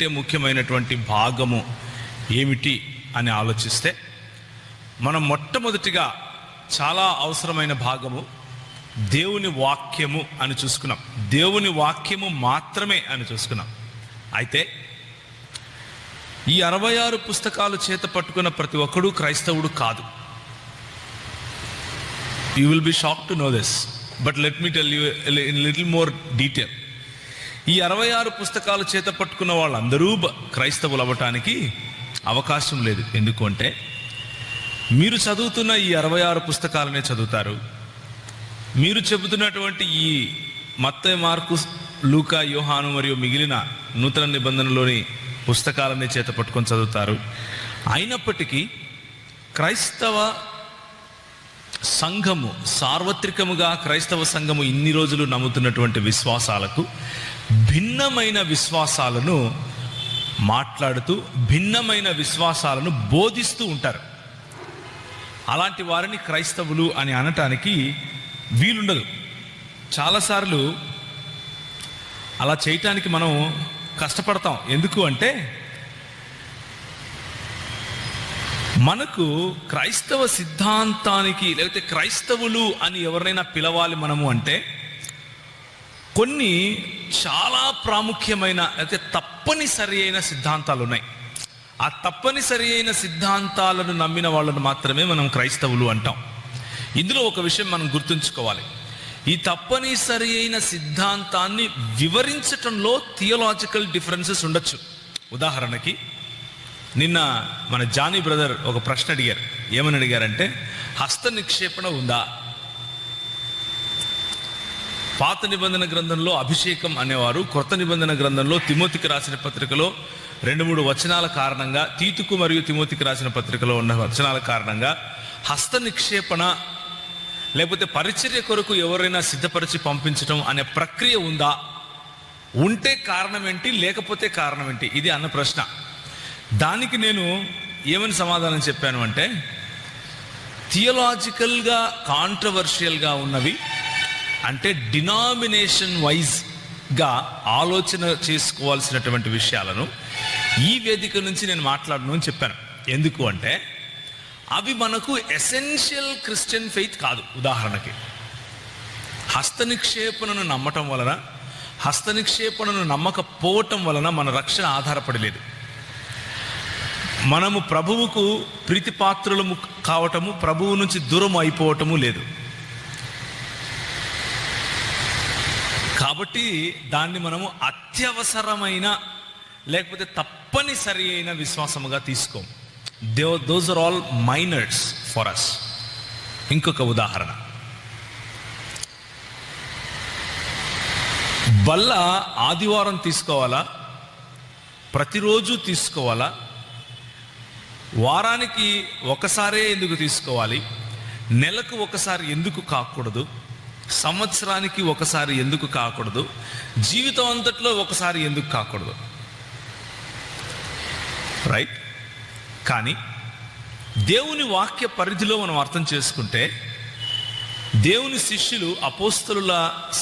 అన్నిటికంటే ముఖ్యమైనటువంటి భాగము ఏమిటి అని ఆలోచిస్తే మనం మొట్టమొదటిగా చాలా అవసరమైన భాగము దేవుని వాక్యము అని చూసుకున్నాం. దేవుని వాక్యము మాత్రమే అని చూసుకున్నాం. అయితే ఈ 66 పుస్తకాలు చేత పట్టుకున్న ప్రతి ఒక్కడు క్రైస్తవుడు కాదు. You will be shock to know this, but let me tell you in little more detail. ఈ 66 పుస్తకాలు చేత పట్టుకున్న వాళ్ళందరూ క్రైస్తవులు అవ్వటానికి అవకాశం లేదు. ఎందుకంటే మీరు చదువుతున్న ఈ 66 పుస్తకాలనే చదువుతారు. మీరు చెబుతున్నటువంటి ఈ మత్తయి, మార్కు, లూకా, యోహాను మరియు మిగిలిన నూతన నిబంధనలోని పుస్తకాలనే చేత పట్టుకొని చదువుతారు. అయినప్పటికీ క్రైస్తవ సంఘము, సార్వత్రికముగా క్రైస్తవ సంఘము ఇన్ని రోజులు నమ్ముతున్నటువంటి విశ్వాసాలకు భిన్నమైన విశ్వాసాలను మాట్లాడుతూ భిన్నమైన విశ్వాసాలను బోధిస్తూ ఉంటారు. అలాంటి వారిని క్రైస్తవులు అని అనటానికి వీలుండదు. చాలాసార్లు అలా చేయటానికి మనం కష్టపడతాం. ఎందుకు అంటే మనకు క్రైస్తవ సిద్ధాంతానికి లేకపోతే క్రైస్తవులు అని ఎవరినైనా పిలవాలి మనము అంటే కొన్ని చాలా ప్రాముఖ్యమైన అయితే తప్పనిసరి అయిన సిద్ధాంతాలు ఉన్నాయి. ఆ తప్పనిసరి అయిన సిద్ధాంతాలను నమ్మిన వాళ్ళను మాత్రమే మనం క్రైస్తవులు అంటాం. ఇందులో ఒక విషయం మనం గుర్తుంచుకోవాలి. ఈ తప్పనిసరి అయిన సిద్ధాంతాన్ని వివరించటంలో థియోలాజికల్ డిఫరెన్సెస్ ఉండొచ్చు. ఉదాహరణకి నిన్న మన జానీ బ్రదర్ ఒక ప్రశ్న అడిగారు. ఏమని అడిగారంటే, హస్త నిక్షేపణ ఉందా? పాత నిబంధన గ్రంథంలో అభిషేకం అనేవారు, కొత్త నిబంధన గ్రంథంలో తిమోతికి రాసిన పత్రికలో 2-3 వచనాల కారణంగా, తీతుకు మరియు తిమోతికి రాసిన పత్రికలో ఉన్న వచనాల కారణంగా హస్త నిక్షేపణ లేకపోతే పరిచర్య కొరకు ఎవరైనా సిద్ధపరిచి పంపించడం అనే ప్రక్రియ ఉందా? ఉంటే కారణం ఏంటి, లేకపోతే కారణం ఏంటి? ఇది అన్న ప్రశ్న. దానికి నేను ఏమని సమాధానం చెప్పాను అంటే, థియోలాజికల్గా కాంట్రవర్షియల్గా ఉన్నవి అంటే డినామినేషన్ వైజ్గా ఆలోచన చేసుకోవాల్సినటువంటి విషయాలను ఈ వేదిక నుంచి నేను మాట్లాడను అని చెప్పాను. ఎందుకు అంటే అవి మనకు ఎసెన్షియల్ క్రిస్టియన్ ఫెయిత్ కాదు. ఉదాహరణకి హస్త నిక్షేపణను నమ్మటం వలన, హస్త నిక్షేపణను నమ్మకపోవటం వలన మన రక్షణ ఆధారపడలేదు. మనము ప్రభువుకు ప్రీతిపాత్రులము కావటము, ప్రభువు నుంచి దూరం అయిపోవటము లేదు. కాబట్టి దాన్ని మనము అత్యవసరమైన లేకపోతే తప్పనిసరి అయిన విశ్వాసముగా తీసుకోం. Those are all minors for us. ఇంకొక ఉదాహరణ, బల్ల ఆదివారం తీసుకోవాలా, ప్రతిరోజు తీసుకోవాలా, వారానికి ఒకసారే ఎందుకు తీసుకోవాలి, నెలకు ఒకసారి ఎందుకు కాకూడదు, సంవత్సరానికి ఒకసారి ఎందుకు కాకూడదు, జీవితం అంతట్లో ఒకసారి ఎందుకు కాకూడదు? రైట్. కానీ దేవుని వాక్య పరిధిలో మనం అర్థం చేసుకుంటే, దేవుని శిష్యులు అపోస్తలుల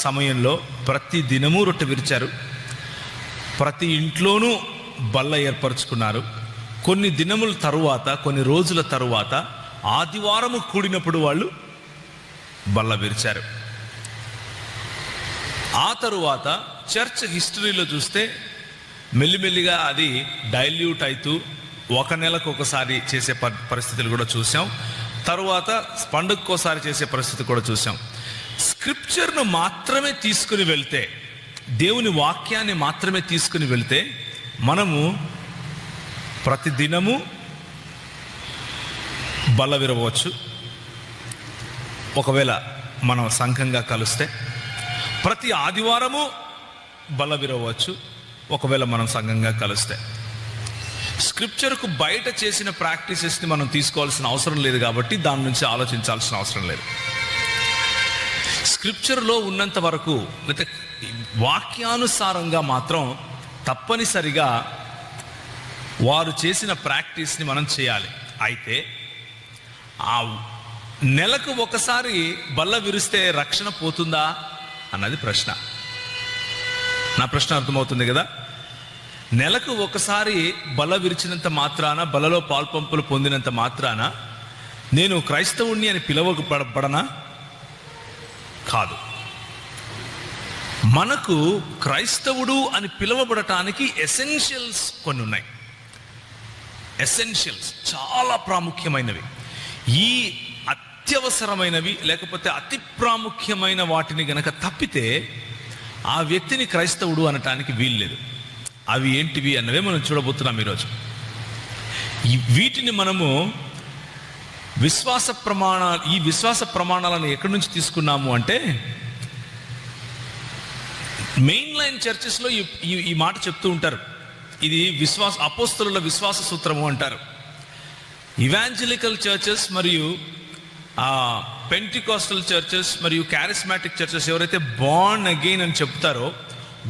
సమయంలో ప్రతి దినము రొట్టె విరిచారు, ప్రతి ఇంట్లోనూ బల్ల ఏర్పరచుకున్నారు. కొన్ని దినముల తరువాత, కొన్ని రోజుల తరువాత ఆదివారము కూడినప్పుడు వాళ్ళు బల్ల విరిచారు. ఆ తరువాత చర్చ్ హిస్టరీలో చూస్తే మెల్లిమెల్లిగా అది డైల్యూట్ అవుతూ 1 నెలకు ఒకసారి చేసే పరిస్థితులు కూడా చూసాం. తరువాత పండుగకోసారి చేసే పరిస్థితి కూడా చూసాం. స్క్రిప్చర్ను మాత్రమే తీసుకుని వెళ్తే, దేవుని వాక్యాన్ని మాత్రమే తీసుకుని వెళ్తే మనము ప్రతి దినము బల్ల విరవచ్చు. ఒకవేళ మనం సంఘంగా కలిస్తే ప్రతి ఆదివారము బల్ల విరవచ్చు. ఒకవేళ మనం సంఘంగా కలిస్తే స్క్రిప్చర్కు బయట చేసిన ప్రాక్టీసెస్ని మనం తీసుకోవాల్సిన అవసరం లేదు. కాబట్టి దాని నుంచి ఆలోచించాల్సిన అవసరం లేదు. స్క్రిప్చర్లో ఉన్నంత వరకు లేకపోతే వాక్యానుసారంగా మాత్రం తప్పనిసరిగా వారు చేసిన ప్రాక్టీస్ని మనం చేయాలి. అయితే ఆ నెలకు ఒకసారి బల్ల విరిస్తే రక్షణ పోతుందా అన్నది ప్రశ్న. నా ప్రశ్న అర్థమవుతుంది కదా? నెలకు ఒకసారి బల విరిచినంత మాత్రాన, బలలో పాల్పంపులు పొందినంత మాత్రాన నేను క్రైస్తవుణ్ణి అని పిలవబడనా? కాదు. మనకు క్రైస్తవుడు అని పిలువబడటానికి ఎసెన్షియల్స్ కొన్ని ఉన్నాయి. ఎసెన్షియల్స్ చాలా ప్రాముఖ్యమైనవి. ఈ అత్యవసరమైనవి లేకపోతే అతి ప్రాముఖ్యమైన వాటిని గనక తప్పితే ఆ వ్యక్తిని క్రైస్తవుడు అనటానికి వీల్లేదు. అవి ఏంటివి అన్నవే మనం చూడబోతున్నాం ఈరోజు. వీటిని మనము ఈ విశ్వాస ప్రమాణాలను ఎక్కడి నుంచి తీసుకున్నాము అంటే, మెయిన్ లైన్ చర్చెస్లో ఈ మాట చెప్తూ ఉంటారు. ఇది అపోస్తలుల విశ్వాస సూత్రము అంటారు. ఇవాంజలికల్ చర్చెస్ మరియు పెంటికాస్టల్ చర్చెస్ మరియు క్యారిస్మాటిక్ చర్చెస్ ఎవరైతే బార్న్ అగైన్ అని చెప్తారో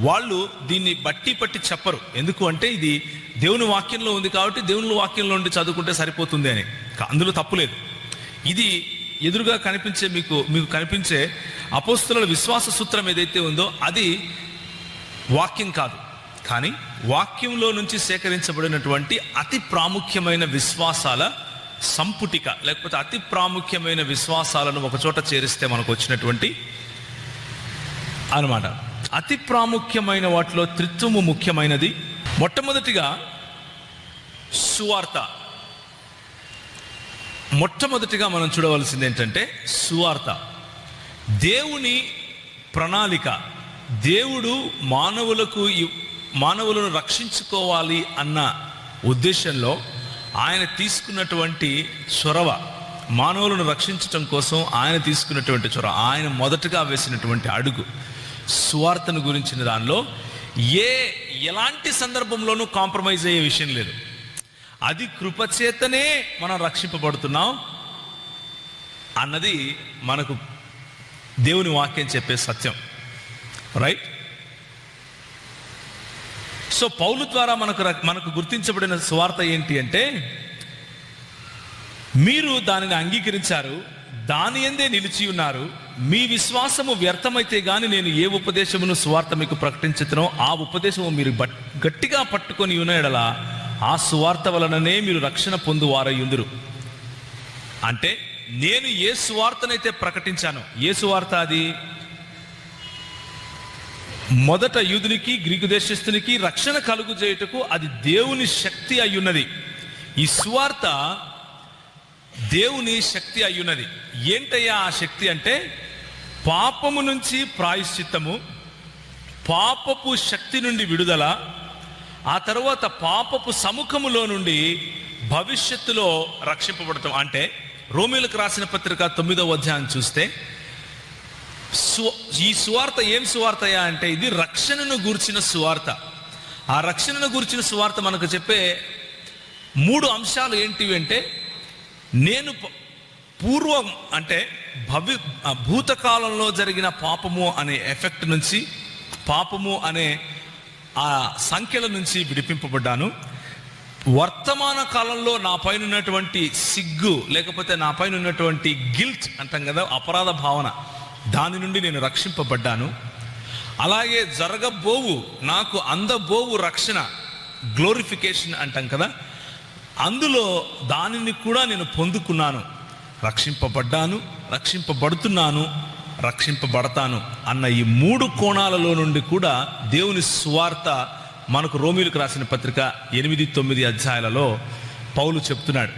వాళ్ళు దీన్ని పట్టి చెప్పరు. ఎందుకు అంటే ఇది దేవుని వాక్యంలో ఉంది కాబట్టి దేవుని వాక్యంలో ఉండి చదువుకుంటే సరిపోతుంది అని. అందులో తప్పు లేదు. ఇది ఎదురుగా మీకు కనిపించే అపోస్తలుల విశ్వాస సూత్రం ఏదైతే ఉందో అది వాక్యం కాదు, కానీ వాక్యంలో నుంచి సేకరించబడినటువంటి అతి ప్రాముఖ్యమైన విశ్వాసాల సంపుటిక, లేకపోతే అతి ప్రాముఖ్యమైన విశ్వాసాలను ఒకచోట చేరిస్తే మనకు వచ్చినటువంటి అన్నమాట. అతి ప్రాముఖ్యమైన వాటిలో త్రిత్వము ముఖ్యమైనది. మొట్టమొదటిగా సువార్త. మొట్టమొదటిగా మనం చూడవలసింది ఏంటంటే సువార్త. దేవుని ప్రణాళిక. దేవుడు మానవులను రక్షించుకోవాలి అన్న ఉద్దేశంలో ఆయన తీసుకున్నటువంటి చొరవ, మానవులను రక్షించటం కోసం ఆయన తీసుకున్నటువంటి చొరవ, ఆయన మొదటగా వేసినటువంటి అడుగు సువార్తను గురించిన దానిలో ఎలాంటి సందర్భంలోనూ కాంప్రమైజ్ అయ్యే విషయం లేదు. అది కృపచేతనే మనం రక్షింపబడుతున్నాం అన్నది మనకు దేవుని వాక్యం చెప్పే సత్యం. రైట్? సో పౌలు ద్వారా మనకు గుర్తించబడిన సువార్త ఏంటి అంటే, మీరు దానిని అంగీకరించారు, దాని యందే నిలిచి ఉన్నారు, మీ విశ్వాసము వ్యర్థమైతే గాని నేను ఏ ఉపదేశమును సువార్త మీకు ప్రకటించుతునో ఆ ఉపదేశము మీరు గట్టిగా పట్టుకొని ఉన్న యెడల ఆ సువార్త వలననే మీరు రక్షణ పొందువారయ్యుందురు. అంటే నేను ఏ సువార్తనైతే ప్రకటించానో, ఏ సువార్త అది? మొదట యూదునికి గ్రీకు దేశస్థునికి రక్షణ కలుగు చేయుటకు అది దేవుని శక్తి అయ్యున్నది. ఈ సువార్త దేవుని శక్తి అయ్యున్నది. ఏంటయ్యా ఆ శక్తి అంటే, పాపము నుంచి ప్రాయశ్చిత్తము, పాపపు శక్తి నుండి విడుదల, ఆ తర్వాత పాపపు సముఖములో నుండి భవిష్యత్తులో రక్షింపబడటం. అంటే రోమీయులకు రాసిన పత్రిక 9వ అధ్యాయం చూస్తే ఈ సువార్త ఏం సువార్తయా అంటే ఇది రక్షణను గూర్చిన సువార్త. ఆ రక్షణను గూర్చిన సువార్త మనకు చెప్పే 3 అంశాలు ఏంటివి అంటే, నేను పూర్వం అంటే భూతకాలంలో జరిగిన పాపము అనే ఎఫెక్ట్ నుంచి, పాపము అనే ఆ సంఖ్యల నుంచి విడిపింపబడ్డాను. వర్తమాన కాలంలో నా పైన ఉన్నటువంటి సిగ్గు, లేకపోతే నా పైన ఉన్నటువంటి గిల్ట్ అంటాం కదా, అపరాధ భావన, దాని నుండి నేను రక్షింపబడ్డాను. అలాగే జరగబోవు, నాకు అందబోవు రక్షణ, గ్లోరిఫికేషన్ అంటాం కదా, అందులో దానిని కూడా నేను పొందుకున్నాను. రక్షింపబడ్డాను, రక్షింపబడుతున్నాను, రక్షింపబడతాను అన్న ఈ 3 కోణాలలో నుండి కూడా దేవుని సువార్త మనకు రోమీయులకు రాసిన పత్రిక 8, 9 అధ్యాయాలలో పౌలు చెప్తున్నాడు.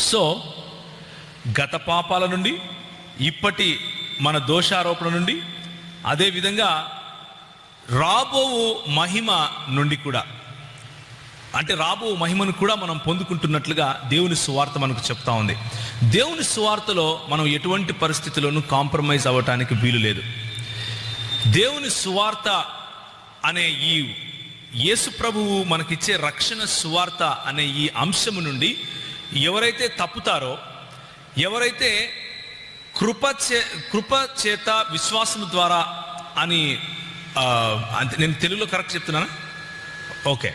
సో గత పాపాల నుండి, ఇప్పటి మన దోషారోపణ నుండి, అదేవిధంగా రాబో మహిమ నుండి కూడా, అంటే రాబో మహిమను కూడా మనం పొందుకుంటున్నట్లుగా దేవుని సువార్త మనకు చెప్తా ఉంది. దేవుని సువార్తలో మనం ఎటువంటి పరిస్థితుల్లోనూ కాంప్రమైజ్ అవ్వటానికి వీలు లేదు. దేవుని సువార్త అనే ఈ యేసు ప్రభువు మనకిచ్చే రక్షణ సువార్త అనే ఈ అంశము నుండి ఎవరైతే తప్పుతారో, ఎవరైతే కృప చేత విశ్వాసము ద్వారా అని, నేను తెలుగులో కరెక్ట్ చెప్తున్నానా? ఓకే.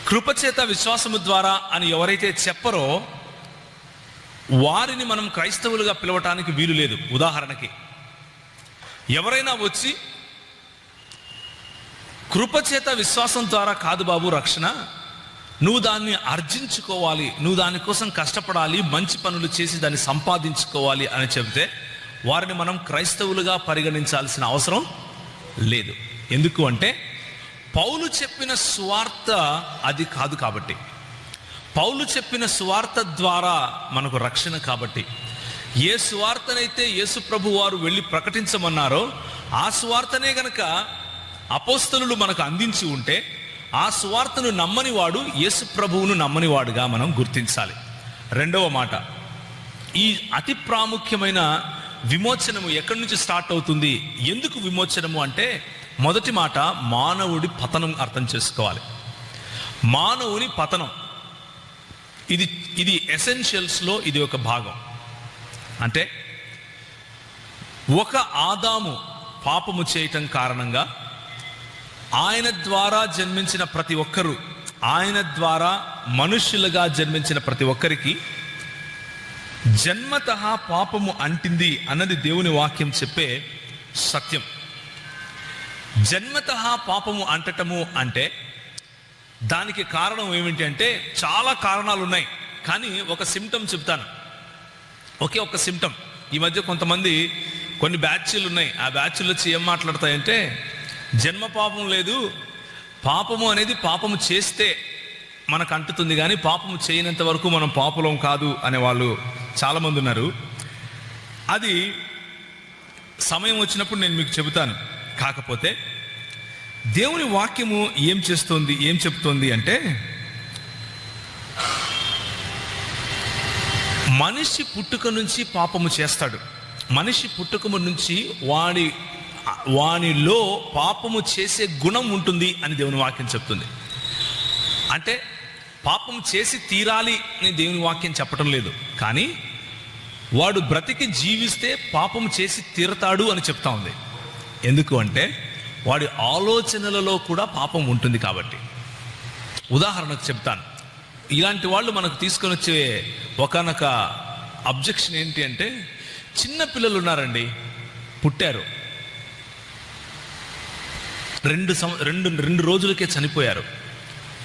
కృపచేత విశ్వాసము ద్వారా అని ఎవరైతే చెప్పరో వారిని మనం క్రైస్తవులుగా పిలవటానికి వీలు లేదు. ఉదాహరణకి ఎవరైనా వచ్చి కృపచేత విశ్వాసం ద్వారా కాదు బాబు రక్షణ, నువ్వు దాన్ని ఆర్జించుకోవాలి, నువ్వు దానికోసం కష్టపడాలి, మంచి పనులు చేసి దాన్ని సంపాదించుకోవాలి అని చెబితే వారిని మనం క్రైస్తవులుగా పరిగణించాల్సిన అవసరం లేదు. ఎందుకు అంటే పౌలు చెప్పిన సువార్త అది కాదు కాబట్టి, పౌలు చెప్పిన సువార్త ద్వారా మనకు రక్షణ కాబట్టి, ఏ సువార్తనైతే యేసు ప్రభు వారు వెళ్ళి ప్రకటించమన్నారో ఆ సువార్తనే గనక అపోస్తలులు మనకు అందించి ఉంటే ఆ సువార్తను నమ్మని వాడు యేసు ప్రభువును నమ్మని వాడుగా మనం గుర్తించాలి. రెండవ మాట, ఈ అతి ప్రాముఖ్యమైన విమోచనము ఎక్కడి నుంచి స్టార్ట్ అవుతుంది, ఎందుకు విమోచనము అంటే మొదటి మాట మానవుడి పతనం అర్థం చేసుకోవాలి. మానవుని పతనం ఇది ఎసెన్షియల్స్లో ఇది ఒక భాగం. అంటే ఒక ఆదాము పాపము చేయటం కారణంగా ఆయన ద్వారా జన్మించిన ప్రతి ఒక్కరూ, ఆయన ద్వారా మనుష్యులుగా జన్మించిన ప్రతి ఒక్కరికి జన్మతః పాపము అంటింది అన్నది దేవుని వాక్యం చెప్పే సత్యం. జన్మతః పాపము అంటటము అంటే దానికి కారణం ఏమిటి అంటే చాలా కారణాలు ఉన్నాయి, కానీ ఒక సిమ్టమ్ చెప్తాను. ఒక సిమ్టమ్. ఈ మధ్య కొంతమంది కొన్ని బ్యాచ్లు ఉన్నాయి, ఆ బ్యాచ్లు వచ్చి ఏం మాట్లాడతాయంటే జన్మ పాపం లేదు, పాపము అనేది పాపము చేస్తే మనకు అంటుతుంది కానీ పాపము చేయనంత వరకు మనం పాపులం కాదు అనే వాళ్ళు చాలామంది ఉన్నారు. అది సమయం వచ్చినప్పుడు నేను మీకు చెబుతాను. కాకపోతే దేవుని వాక్యము ఏం చెప్తోంది అంటే మనిషి పుట్టుక నుంచి పాపము చేస్తాడు. మనిషి పుట్టుక నుంచి వానిలో పాపము చేసే గుణం ఉంటుంది అని దేవుని వాక్యం చెప్తుంది. అంటే పాపం చేసి తీరాలి అని దేవుని వాక్యం చెప్పటం లేదు, కానీ వాడు బ్రతికి జీవిస్తే పాపం చేసి తీరతాడు అని చెప్తా ఉంది. ఎందుకు అంటే వాడి ఆలోచనలలో కూడా పాపం ఉంటుంది కాబట్టి. ఉదాహరణకు చెప్తాను. ఇలాంటి వాళ్ళు మనకు తీసుకొని వచ్చే ఒకనొక అబ్జెక్షన్ ఏంటి అంటే, చిన్న పిల్లలు ఉన్నారండి, పుట్టారు, రెండు రోజులకే చనిపోయారు.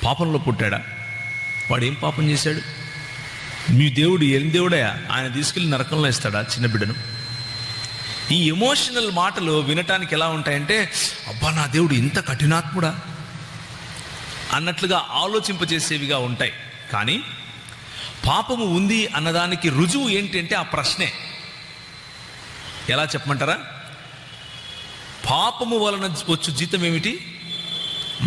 పాపంలో పుట్టాడా? వాడు ఏం పాపం చేశాడు? మీ దేవుడు ఏం దేవుడయా, ఆయన తీసుకెళ్ళి నరకంలో ఇస్తాడా చిన్న బిడ్డను? ఈ ఎమోషనల్ మాటలు వినటానికి ఎలా ఉంటాయంటే, అబ్బా నా దేవుడు ఇంత కఠినాత్ముడా అన్నట్లుగా ఆలోచింపజేసేవిగా ఉంటాయి. కానీ పాపము ఉంది అన్నదానికి రుజువు ఏంటి అంటే ఆ ప్రశ్నే. ఎలా చెప్పమంటారా? పాపము వలన వచ్చు జీతం ఏమిటి?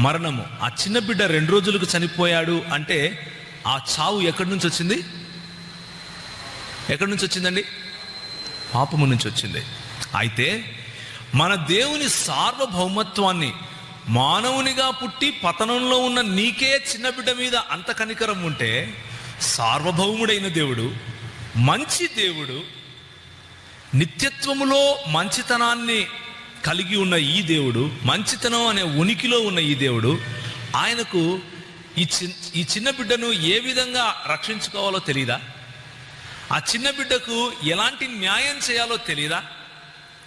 మరణము. ఆ చిన్న బిడ్డ 2 రోజులకు చనిపోయాడు అంటే ఆ చావు ఎక్కడి నుంచి వచ్చింది? ఎక్కడి నుంచి వచ్చిందండి? పాపము నుంచి వచ్చింది. అయితే మన దేవుని సార్వభౌమత్వాన్ని, మానవునిగా పుట్టి పతనంలో ఉన్న నీకే చిన్న బిడ్డ మీద అంత కనికరం ఉంటే, సార్వభౌముడైన దేవుడు, మంచి దేవుడు, నిత్యత్వములో మంచితనాన్ని కలిగి ఉన్న ఈ దేవుడు, మంచితనం అనే ఉనికిలో ఉన్న ఈ దేవుడు, ఆయనకు ఈ చిన్న బిడ్డను ఏ విధంగా రక్షించుకోవాలో తెలియదా? ఆ చిన్న బిడ్డకు ఎలాంటి న్యాయం చేయాలో తెలియదా?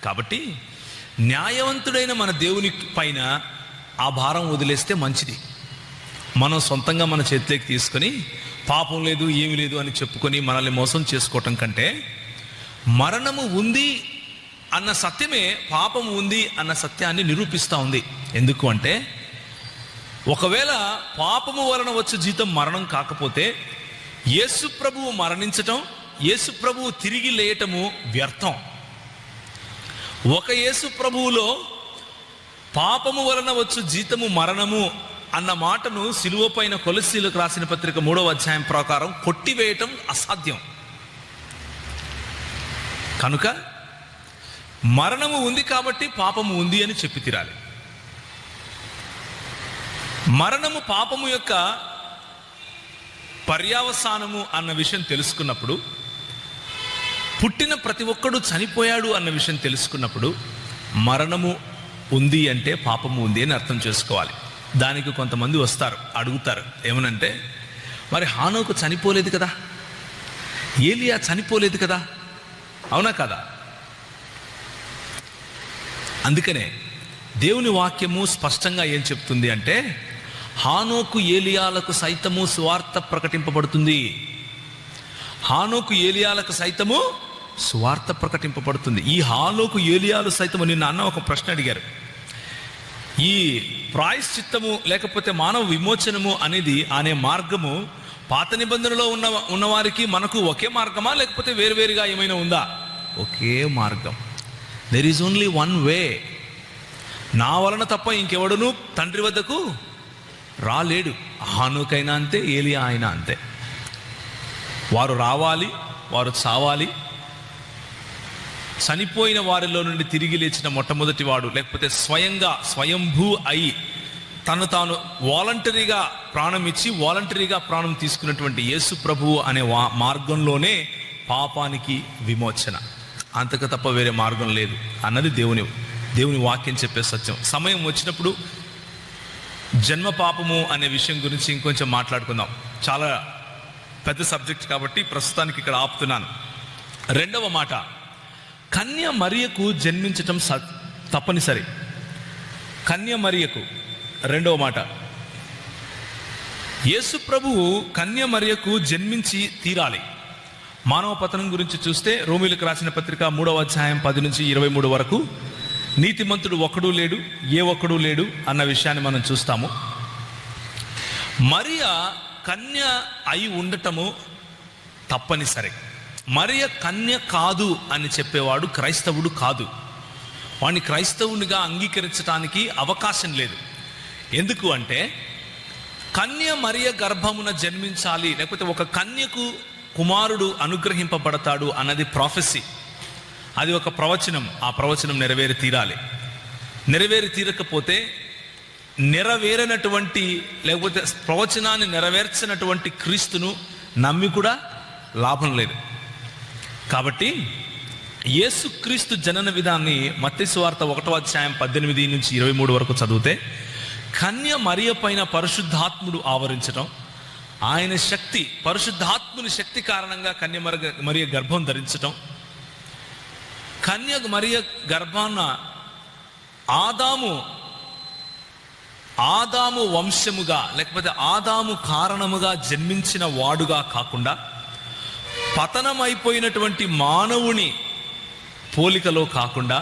కాబట్టి న్యాయవంతుడైన మన దేవుని పైన ఆ భారం వదిలేస్తే మంచిది. మనం సొంతంగా మన చేతిలోకి తీసుకొని పాపం లేదు ఏమీ లేదు అని చెప్పుకొని మనల్ని మోసం చేసుకోవటం కంటే, మరణము ఉంది అన్న సత్యమే పాపము ఉంది అన్న సత్యాన్ని నిరూపిస్తూ ఉంది. ఎందుకు అంటే ఒకవేళ పాపము వలన వచ్చే జీతం మరణం కాకపోతే యేసు ప్రభువు మరణించటం, యేసు ప్రభువు తిరిగి లేయటము వ్యర్థం. ఒక యేసు ప్రభువులో పాపము వలన వచ్చు జీతము మరణము అన్న మాటను సిలువ పైన కొలస్సీలకు రాసిన పత్రిక 3వ అధ్యాయం ప్రకారం కొట్టివేయటం అసాధ్యం. కనుక మరణము ఉంది కాబట్టి పాపము ఉంది అని చెప్పి తీరాలి. మరణము పాపము యొక్క పర్యావసానము అన్న విషయం తెలుసుకున్నప్పుడు, పుట్టిన ప్రతి ఒక్కడు చనిపోయాడు అన్న విషయం తెలుసుకున్నప్పుడు, మరణము ఉంది అంటే పాపము ఉంది అని అర్థం చేసుకోవాలి. దానికి కొంతమంది వస్తారు, అడుగుతారు ఏమనంటే, మరి హానోకు చనిపోలేదు కదా, ఏలియా చనిపోలేదు కదా, అవునా కదా? అందుకనే దేవుని వాక్యము స్పష్టంగా ఏం చెప్తుంది అంటే, హానోకు ఏలియాలకు సైతము సువార్త ప్రకటింపబడుతుంది. హానోకు ఏలియాలకు సైతము సువార్త ప్రకటింపబడుతుంది. ఈ హానోకు ఏలియాలు సైతము, నిన్న అన్న ఒక ప్రశ్న అడిగారు, ఈ ప్రాయశ్చిత్తము లేకపోతే మానవ విమోచనము అనేది అనే మార్గము పాత నిబంధనలో ఉన్నవారికి మనకు ఒకే మార్గమా, లేకపోతే వేరువేరుగా ఏమైనా ఉందా? ఒకే మార్గం. There is only one way. నా వలన తప్ప ఇంకెవడును తండ్రి వద్దకు రాలేడు. హానోకైనా అంతే, ఏలియా అయినా అంతే. వారు రావాలి, వారు చావాలి. చనిపోయిన వారిలో నుండి తిరిగి లేచిన మొట్టమొదటి వాడు, లేకపోతే స్వయంభూ అయి తను తాను వాలంటరీగా ప్రాణం ఇచ్చి వాలంటరీగా ప్రాణం తీసుకున్నటువంటి యేసు ప్రభువు అనే మార్గంలోనే పాపానికి విమోచన. అంతకు తప్ప వేరే మార్గం లేదు అన్నది దేవుని వాక్యం చెప్పే సత్యం. సమయం వచ్చినప్పుడు జన్మ పాపము అనే విషయం గురించి ఇంకొంచెం మాట్లాడుకుందాం. చాలా పెద్ద సబ్జెక్ట్ కాబట్టి ప్రస్తుతానికి ఇక్కడ ఆపుతున్నాను. రెండవ మాట, కన్య మరియకు జన్మించటం తప్పనిసరి. కన్య మరియకు రెండవ మాట, యేసు ప్రభువు కన్య మరియకు జన్మించి తీరాలి. మానవ పతనం గురించి చూస్తే రోమీయులకు రాసిన పత్రిక 3వ అధ్యాయం 10 నుంచి 23 వరకు, నీతిమంతుడు ఒక్కడూ లేడు, ఏ ఒక్కడూ లేడు అన్న విషయాన్ని మనం చూస్తాము. మరియ కన్య అయి ఉండటము తప్పనిసరి. మరియ కన్య కాదు అని చెప్పేవాడు క్రైస్తవుడు కాదు. వాడిని క్రైస్తవునిగా అంగీకరించడానికి అవకాశం లేదు. ఎందుకు అంటే, కన్య మరియ గర్భమున జన్మించాలి, లేకపోతే ఒక కన్యకు కుమారుడు అనుగ్రహింపబడతాడు అన్నది ప్రాఫెసీ. అది ఒక ప్రవచనం. ఆ ప్రవచనం నెరవేరి తీరాలి. నెరవేరి తీరకపోతే నెరవేరనటువంటి, లేకపోతే ప్రవచనాన్ని నెరవేర్చినటువంటి క్రీస్తును నమ్మి కూడా లాభం లేదు. కాబట్టి యేసుక్రీస్తు జనన విధాన్ని మత్తయి సువార్త 1వ అధ్యాయం 18 నుంచి 23 వరకు చదివితే, కన్య మరియ పైన పరిశుద్ధాత్ముడు ఆవరించడం, ఆయన శక్తి, పరిశుద్ధాత్ముని శక్తి కారణంగా కన్య మరియ గర్భం ధరించటం, కన్య మరియ గర్భాన ఆదాము వంశముగా, లేకపోతే ఆదాము కారణముగా జన్మించిన వాడుగా కాకుండా పతనమైపోయినటువంటి మానవుని పోలికలో కాకుండా,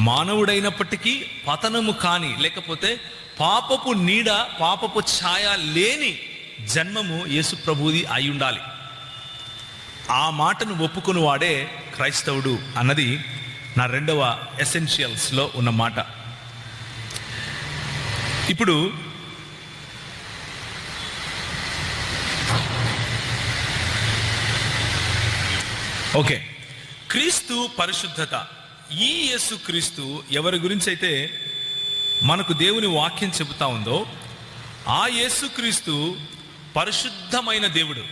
మానవుడైనప్పటికీ పతనము కాని, లేకపోతే పాపపు నీడ, పాపపు ఛాయ లేని జన్మము యేసు ప్రభువుది అయి ఉండాలి. ఆ మాటను ఒప్పుకుని వాడే క్రైస్తవుడు అన్నది నా రెండవ ఎసెన్షియల్స్లో ఉన్న మాట. ఇప్పుడు ఓకే, క్రీస్తు పరిశుద్ధత. ఈ యేసు క్రీస్తు ఎవరి గురించి అయితే మనకు దేవుని వాక్యం చెబుతా ఉందో, ఆ యేసు క్రీస్తు పరిశుద్ధమైన దేవుడు.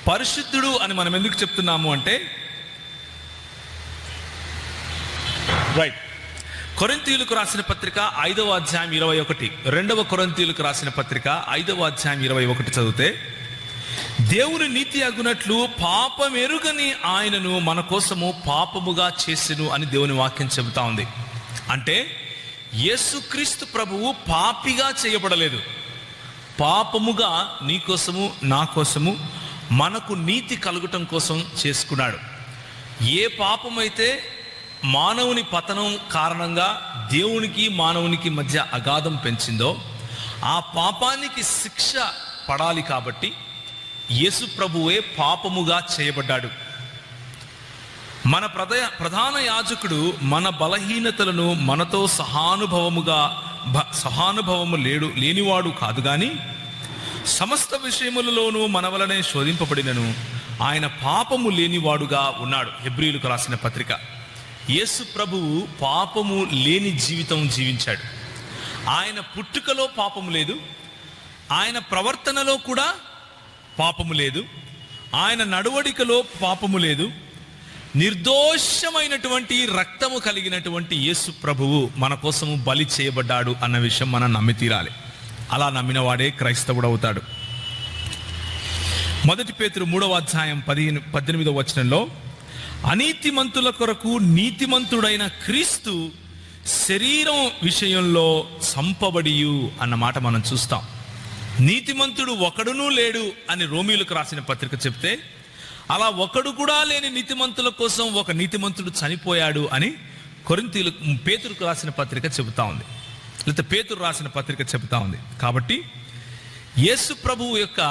పరిశుద్ధుడు అని మనం ఎందుకు చెప్తున్నాము అంటే, రైట్, కొరింథీయులకు రాసిన పత్రిక 5వ అధ్యాయం 21, 2వ కొరింథీయులకు రాసిన పత్రిక 5వ అధ్యాయం 21 చదివితే, దేవుని నీతి అగునట్లు పాపమెరుగని ఆయనను మన కోసము పాపముగా చేసెను అని దేవుని వాక్యం చెబుతా ఉంది. అంటే యేసుక్రీస్తు ప్రభువు పాపిగా చేయబడలేదు, పాపముగా నీ కోసము నా కోసము మనకు నీతి కలుగటం కోసం చేసుకున్నాడు. ఏ పాపమైతే మానవుని పతనం కారణంగా దేవునికి మానవునికి మధ్య అగాధం పెంచిందో, ఆ పాపానికి శిక్ష పడాలి. కాబట్టి యేసు ప్రభువే పాపముగా చేయబడ్డాడు. మన ప్రధాన యాజకుడు మన బలహీనతలను మనతో సహానుభవము లేనివాడు కాదు, కానీ సమస్త విషయములలోనూ మన వలనే శోధింపబడినను ఆయన పాపము లేనివాడుగా ఉన్నాడు. హెబ్రీయులకు రాసిన పత్రిక. యేసు ప్రభువు పాపము లేని జీవితం జీవించాడు. ఆయన పుట్టుకలో పాపము లేదు, ఆయన ప్రవర్తనలో కూడా పాపము లేదు, ఆయన నడవడికలో పాపము లేదు. నిర్దోషమైనటువంటి రక్తము కలిగినటువంటి యేసు ప్రభువు మన కోసము బలి చేయబడ్డాడు అన్న విషయం మనం నమ్మి తీరాలి. అలా నమ్మిన వాడే క్రైస్తవుడు అవుతాడు. 1 పేతురు 3వ అధ్యాయం 18వ వచనంలో, అనీతిమంతుల కొరకు నీతిమంతుడైన క్రీస్తు శరీరం విషయంలో సంపబడియు అన్న మాట మనం చూస్తాం. నీతిమంతుడు ఒకడునూ లేడు అని రోమీయులకు రాసిన పత్రిక చెప్తే, అలా ఒకడు కూడా లేని నీతిమంతుల కోసం ఒక నీతిమంతుడు చనిపోయాడు అని పేతురుకు రాసిన పత్రిక చెబుతా ఉంది, లేకపోతే పేతురు రాసిన పత్రిక చెబుతా ఉంది. కాబట్టి యేసు ప్రభువు యొక్క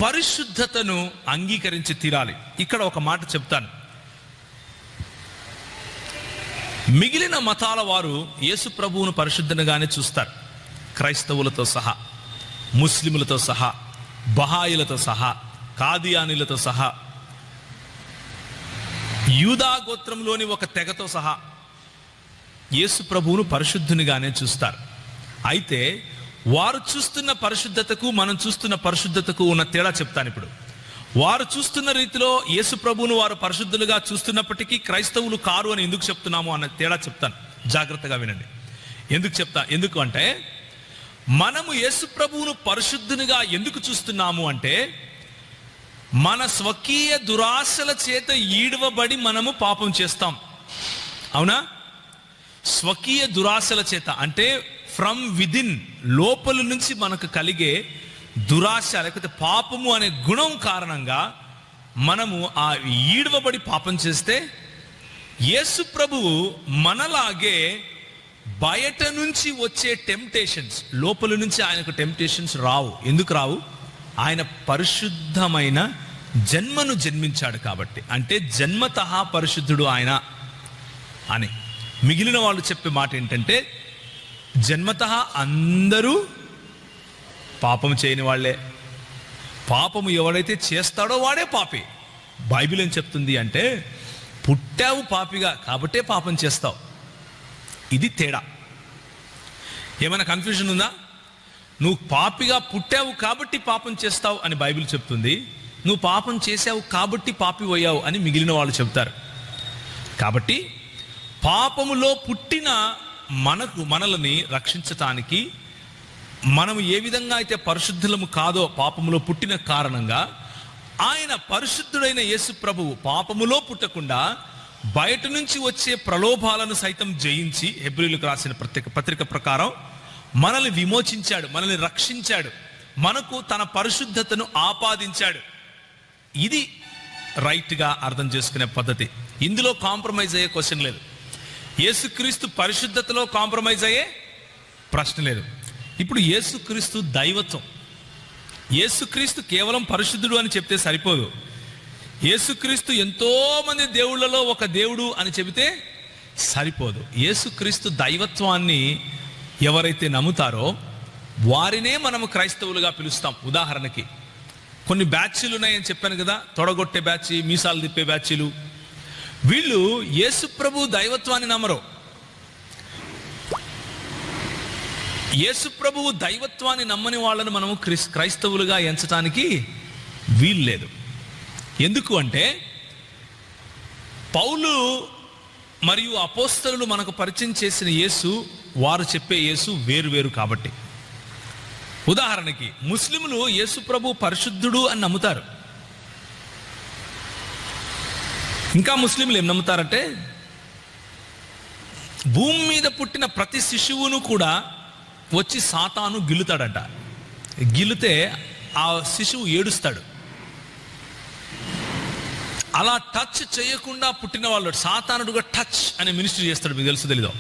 పరిశుద్ధతను అంగీకరించి తీరాలి. ఇక్కడ ఒక మాట చెప్తాను. మిగిలిన మతాల వారు యేసు ప్రభువును పరిశుద్ధంగానే చూస్తారు, క్రైస్తవులతో సహా, ముస్లిములతో సహా, బహాయిలతో సహా, కాదియానీలతో సహా, యూదా గోత్రంలోని ఒక తెగతో సహా యేసు ప్రభువును పరిశుద్ధునిగానే చూస్తారు. అయితే వారు చూస్తున్న పరిశుద్ధతకు మనం చూస్తున్న పరిశుద్ధతకు ఉన్న తేడా చెప్తాను. ఇప్పుడు వారు చూస్తున్న రీతిలో యేసు ప్రభువును వారు పరిశుద్ధులుగా చూస్తున్నప్పటికీ క్రైస్తవులు కారు అని ఎందుకు చెప్తున్నాము అన్న తేడా చెప్తాను, జాగ్రత్తగా వినండి. ఎందుకు అంటే మనము యేసు ప్రభువును పరిశుద్ధునిగా ఎందుకు చూస్తున్నాము అంటే, మన స్వకీయ దురాశల చేత ఈడవబడి మనము పాపం చేస్తాం. అవునా? స్వకీయ దురాశల చేత అంటే ఫ్రమ్ విదిన్, లోపల నుంచి మనకు కలిగే దురాశ లేకపోతే పాపము అనే గుణం కారణంగా మనము ఆ ఈడవబడి పాపం చేస్తే, యేసు ప్రభువు మనలాగే బయట నుంచి వచ్చే టెంప్టేషన్స్, లోపల నుంచి ఆయనకు టెంప్టేషన్స్ రావు. ఎందుకు రావు? ఆయన పరిశుద్ధమైన జన్మను జన్మించాడు కాబట్టి. అంటే జన్మతః పరిశుద్ధుడు ఆయన అని. మిగిలిన వాళ్ళు చెప్పే మాట ఏంటంటే, జన్మతః అందరూ పాపం చేయని వాళ్ళే, పాపము ఎవడైతే చేస్తాడో వాడే పాపి. బైబిల్ ఏం చెప్తుంది అంటే, పుట్టావు పాపిగా కాబట్టే పాపం చేస్తావు. ఇది తేడా. ఏమైనా కన్ఫ్యూజన్ ఉందా? నువ్వు పాపిగా పుట్టావు కాబట్టి పాపం చేస్తావు అని బైబిల్ చెప్తుంది, నువ్వు పాపం చేసావు కాబట్టి పాపి అయ్యావు అని మిగిలిన వాళ్ళు చెప్తారు. కాబట్టి పాపములో పుట్టిన మనల్ని రక్షించటానికి మనం ఏ విధంగా అయితే పరిశుద్ధులము కాదో పాపములో పుట్టిన కారణంగా, ఆయన పరిశుద్ధుడైన యేసు ప్రభువు పాపములో పుట్టకుండా బయట నుంచి వచ్చే ప్రలోభాలను సైతం జయించి, హెబ్రీయులకు రాసిన పత్రిక ప్రకారం మనల్ని విమోచించాడు, మనల్ని రక్షించాడు, మనకు తన పరిశుద్ధతను ఆపాదించాడు. ఇది రైట్గా అర్థం చేసుకునే పద్ధతి. ఇందులో కాంప్రమైజ్ అయ్యే క్వశ్చన్ లేదు. యేసుక్రీస్తు పరిశుద్ధతలో కాంప్రమైజ్ అయ్యే ప్రశ్న లేదు. ఇప్పుడు యేసుక్రీస్తు దైవత్వం. యేసుక్రీస్తు కేవలం పరిశుద్ధుడు అని చెప్తే సరిపోదు. యేసుక్రీస్తు ఎంతో మంది దేవుళ్ళలో ఒక దేవుడు అని చెబితే సరిపోదు. యేసుక్రీస్తు దైవత్వాన్ని ఎవరైతే నమ్ముతారో వారినే మనము క్రైస్తవులుగా పిలుస్తాం. ఉదాహరణకి కొన్ని బ్యాచ్లు ఉన్నాయని చెప్పాను కదా, తొడగొట్టే బ్యాచ్, మీసాలు తిప్పే బ్యాచ్లు. వీళ్ళు యేసు ప్రభు దైవత్వాన్ని నమ్మరు. యేసు ప్రభువు దైవత్వాన్ని నమ్మని వాళ్ళను మనము క్రైస్తవులుగా ఎంచటానికి వీలు లేదు. ఎందుకు అంటే, పౌలు మరియు అపోస్తలులు మనకు పరిచయం చేసిన యేసు, వారు చెప్పే యేసు వేరు కాబట్టి. ఉదాహరణకి ముస్లింలు యేసు ప్రభు పరిశుద్ధుడు అని నమ్ముతారు. ఇంకా ముస్లింలు ఏం నమ్ముతారంటే, భూమి మీద పుట్టిన ప్రతి శిశువును కూడా వచ్చి సాతాను గిల్లుతాడట. గిల్లితే ఆ శిశువు ఏడుస్తాడు. అలా టచ్ చేయకుండా పుట్టిన వాళ్ళు సాతానుడుగా టచ్ అనే మినిస్ట్రీ చేస్తాడు. మీకు తెలుసు తెలీదో?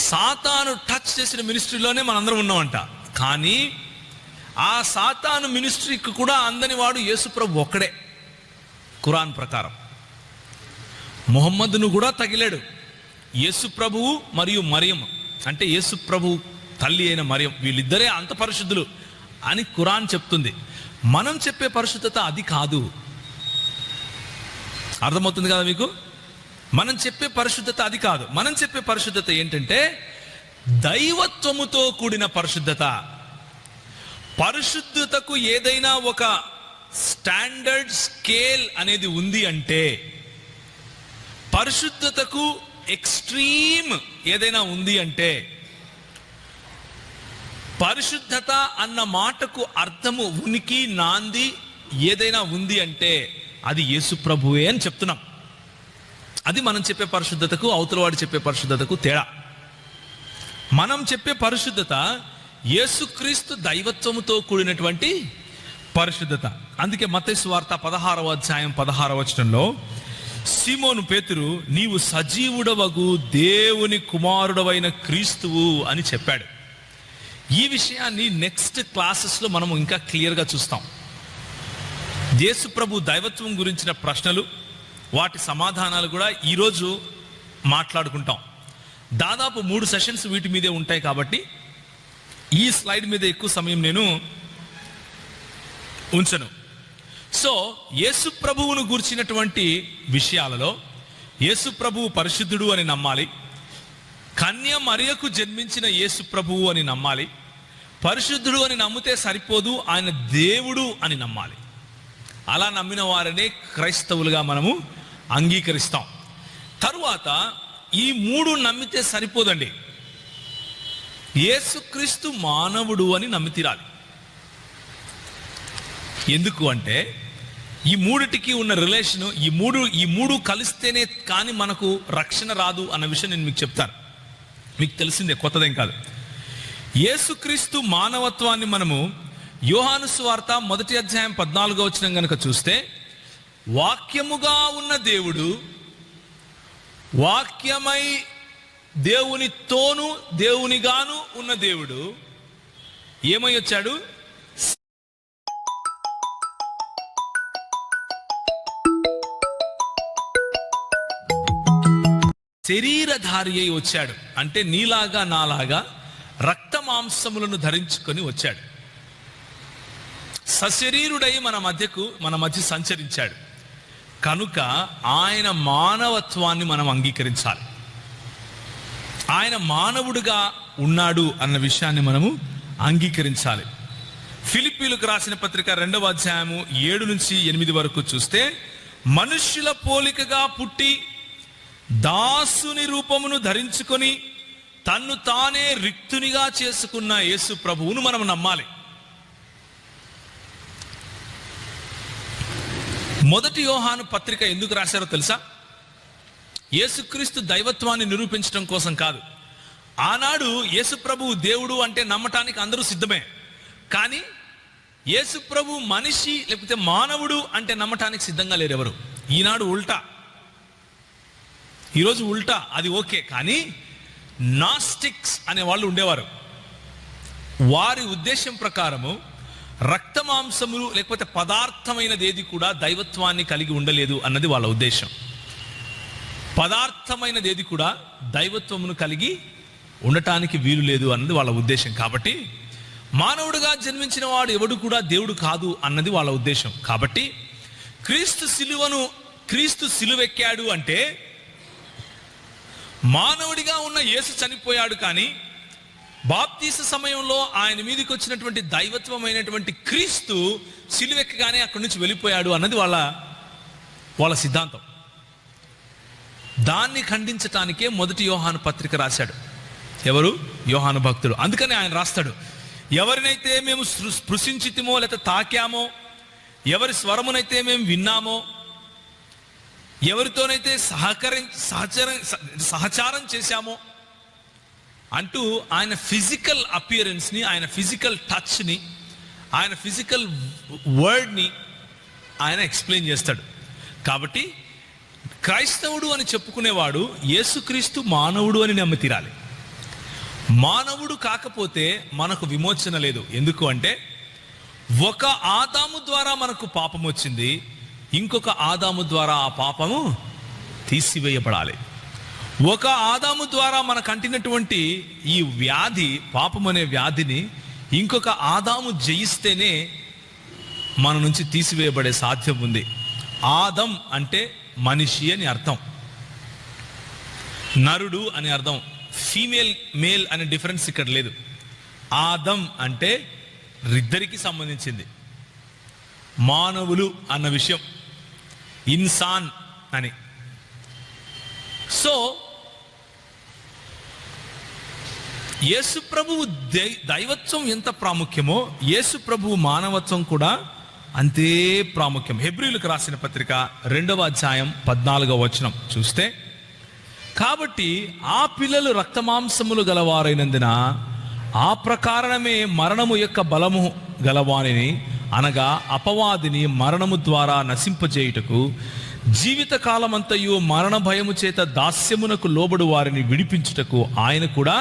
సాతాను టచ్ చేసిన మినిస్ట్రీలోనే మనందరం ఉన్నామంట. కానీ ఆ సాతాను మినిస్ట్రీకి కూడా అందని వాడు యేసుప్రభు ఒక్కడే. ఖురాన్ ప్రకారం ముహమ్మదును కూడా తగిలాడు. యేసుప్రభువు మరియు మరియం, అంటే యేసుప్రభు తల్లి అయిన మరియం, వీళ్ళిద్దరే అంత పరిశుద్ధులు అని ఖురాన్ చెప్తుంది. మనం చెప్పే పరిశుద్ధత అది కాదు. అర్థమవుతుంది కదా మీకు? మనం చెప్పే పరిశుద్ధత అది కాదు. మనం చెప్పే పరిశుద్ధత ఏంటంటే దైవత్వముతో కూడిన పరిశుద్ధత. పరిశుద్ధతకు ఏదైనా ఒక స్టాండర్డ్ స్కేల్ అనేది ఉంది అంటే, పరిశుద్ధతకు ఎక్స్ట్రీమ్ ఏదైనా ఉంది అంటే, పరిశుద్ధత అన్న మాటకు అర్థము, ఉనికి, నాంది ఏదైనా ఉంది అంటే అది యేసు ప్రభువే అని చెప్తున్నాం. అది మనం చెప్పే పరిశుద్ధతకు అవతలవాడు చెప్పే పరిశుద్ధతకు తేడా. మనం చెప్పే పరిశుద్ధత యేసుక్రీస్తు దైవత్వముతో కూడినటువంటి పరిశుద్ధత. అందుకే మత్తయి సువార్త 16వ అధ్యాయం 16వ వచనంలో సీమోను పేతురు నీవు సజీవుడవగు దేవుని కుమారుడవైన క్రీస్తువు అని చెప్పాడు. ఈ విషయాన్ని నెక్స్ట్ క్లాసెస్లో మనం ఇంకా క్లియర్గా చూస్తాం. యేసు ప్రభు దైవత్వం గురించిన ప్రశ్నలు, వాటి సమాధానాలు కూడా ఈరోజు మాట్లాడుకుంటాం. దాదాపు 3 సెషన్స్ వీటి మీదే ఉంటాయి కాబట్టి ఈ స్లైడ్ మీద ఎక్కువ సమయం నేను ఉంచను. సో యేసు ప్రభువును గురించినటువంటి విషయాలలో యేసు ప్రభువు పరిశుద్ధుడు అని నమ్మాలి, కన్య మరియకు జన్మించిన యేసు ప్రభువు అని నమ్మాలి. పరిశుద్ధుడు అని నమ్మితే సరిపోదు, ఆయన దేవుడు అని నమ్మాలి. అలా నమ్మిన వారినే క్రైస్తవులుగా మనము అంగీకరిస్తాం. తరువాత ఈ 3 నమ్మితే సరిపోదండి, యేసుక్రీస్తు మానవుడు అని నమ్మి తీరాలి. ఎందుకు అంటే ఈ మూడిటికి ఉన్న రిలేషను, ఈ మూడు కలిస్తేనే కానీ మనకు రక్షణ రాదు అన్న విషయం నేను మీకు చెప్తాను. మీకు తెలిసిందే, కొత్తదేం కాదు. యేసుక్రీస్తు మానవత్వాన్ని మనము యోహాను సువార్త 1వ అధ్యాయం 14వ వచనం గనుక చూస్తే, వాక్యముగా ఉన్న దేవుడు, వాక్యమై దేవునితోను దేవునిగాను ఉన్న దేవుడు ఏమై వచ్చాడు? శరీరధారి అయి వచ్చాడు. అంటే నీలాగా నాలాగా రక్త మాంసములను ధరించుకొని వచ్చాడు. సశరీరుడై మన మధ్య సంచరించాడు. కనుక ఆయన మానవత్వాన్ని మనం అంగీకరించాలి. ఆయన మానవుడిగా ఉన్నాడు అన్న విషయాన్ని మనము అంగీకరించాలి. ఫిలిప్పీలకు రాసిన పత్రిక 2వ అధ్యాయము 7 నుంచి 8 వరకు చూస్తే, మనుష్యుల పోలికగా పుట్టి దాసుని రూపమును ధరించుకొని తన్ను తానే రిక్తునిగా చేసుకున్న యేసు ప్రభువును మనం నమ్మాలి. 1 యోహాను పత్రిక ఎందుకు రాశారో తెలుసా? యేసుక్రీస్తు దైవత్వాన్ని నిరూపించడం కోసం కాదు. ఆనాడు యేసు ప్రభువు దేవుడు అంటే నమ్మటానికి అందరూ సిద్ధమే, కానీ యేసు ప్రభు మనిషి లేకపోతే మానవుడు అంటే నమ్మటానికి సిద్ధంగా లేరు ఎవరు. ఈనాడు ఉల్టా, ఈరోజు ఉల్టా. అది ఓకే, కానీ నాస్టిక్స్ అనే వాళ్ళు ఉండేవారు. వారి ఉద్దేశం ప్రకారము రక్త మాంసములు లేకపోతే పదార్థమైనది ఏది కూడా దైవత్వాన్ని కలిగి ఉండలేదు అన్నది వాళ్ళ ఉద్దేశం. పదార్థమైనది ఏది కూడా దైవత్వమును కలిగి ఉండటానికి వీలు లేదు అన్నది వాళ్ళ ఉద్దేశం. కాబట్టి మానవుడిగా జన్మించిన వాడు ఎవడు కూడా దేవుడు కాదు అన్నది వాళ్ళ ఉద్దేశం. కాబట్టి క్రీస్తు సిలువెక్కాడు అంటే మానవుడిగా ఉన్న యేసు చనిపోయాడు, కానీ బాప్తీస సమయంలో ఆయన మీదకి వచ్చినటువంటి దైవత్వమైనటువంటి క్రీస్తు సిలువెక్కగానే అక్కడి నుంచి వెళ్ళిపోయాడు అన్నది వాళ్ళ సిద్ధాంతం. దాన్ని ఖండించటానికే 1 యోహాను పత్రిక రాశాడు. ఎవరు? యోహాను భక్తుడు. అందుకని ఆయన రాస్తాడు, ఎవరినైతే మేము స్పృశించితిమో లేక తాకామో, ఎవరి స్వరమునైతే మేము విన్నామో, ఎవరితోనైతే సహచారం చేశామో అంటూ ఆయన ఫిజికల్ అపియరెన్స్ని, ఆయన ఫిజికల్ టచ్ని, ఆయన ఫిజికల్ వర్డ్ని ఆయన ఎక్స్ప్లెయిన్ చేస్తాడు. కాబట్టి క్రైస్తవుడు అని చెప్పుకునేవాడు యేసుక్రీస్తు మానవుడు అని నమ్మి తీరాలి. మానవుడు కాకపోతే మనకు విమోచన లేదు. ఎందుకు అంటే ఒక ఆదాము ద్వారా మనకు పాపం వచ్చింది, ఇంకొక ఆదాము ద్వారా ఆ పాపము తీసివేయబడాలి. ఒక ఆదాము ద్వారా మనకు అంటినటువంటి ఈ వ్యాధి, పాపం అనే వ్యాధిని ఇంకొక ఆదాము జయిస్తేనే మన నుంచి తీసివేయబడే సాధ్యం ఉంది. ఆదం అంటే మనిషి అని అర్థం, నరుడు అని అర్థం. ఫీమేల్ మేల్ అనే డిఫరెన్స్ ఇక్కడ లేదు. ఆదం అంటే ఇద్దరికి సంబంధించింది. మానవులు అన్న విషయం, ఇన్సాన్ అని. సో యేసు ప్రభువు దైవత్వం ఎంత ప్రాముఖ్యమో యేసు ప్రభువు మానవత్వం కూడా అంతే ప్రాముఖ్యం. హెబ్రీయులకు రాసిన పత్రిక 2వ అధ్యాయం 14వ వచనం చూస్తే, కాబట్టి ఆ పిల్లలు రక్తమాంసములు గలవారైనందున ఆ ప్రకారమే మరణము యొక్క బలము గలవానిని, అనగా అపవాదిని మరణము ద్వారా నశింపజేయుటకు జీవితకాలమంతయు మరణ భయము చేత దాస్యమునకు లోబడు వారిని విడిపించుటకు ఆయన కూడా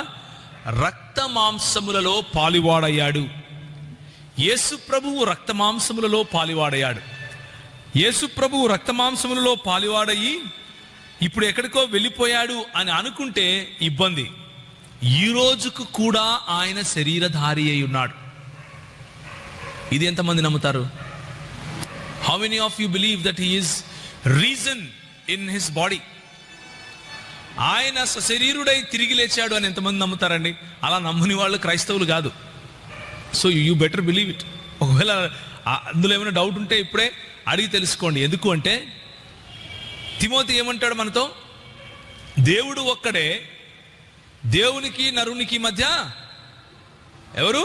రక్త మాంసములలో పాలివాడయ్యాడు. యేసు ప్రభువు రక్త మాంసములలో పాలివాడయ్యాడు. యేసు ప్రభువు రక్త మాంసములలో పాలివాడయ్యి ఇప్పుడు ఎక్కడికో వెళ్ళిపోయాడు అని అనుకుంటే ఇబ్బంది. ఈ రోజుకు కూడా ఆయన శరీరధారి అయి ఉన్నాడు. ఇది ఎంతమంది నమ్ముతారు? How many of you believe that he is reason in his body? ఆయన సశరీరుడై తిరిగి లేచాడు అని ఎంతమంది నమ్ముతారండి? అలా నమ్మని వాళ్ళు క్రైస్తవులు కాదు. So you better believe it. ఒకవేళ అందులో ఏమైనా డౌట్ ఉంటే ఇప్పుడే అడిగి తెలుసుకోండి. ఎందుకు అంటే తిమోతి ఏమంటాడు మనతో? దేవుడు ఒక్కడే, దేవునికి నరునికి మధ్య ఎవరు?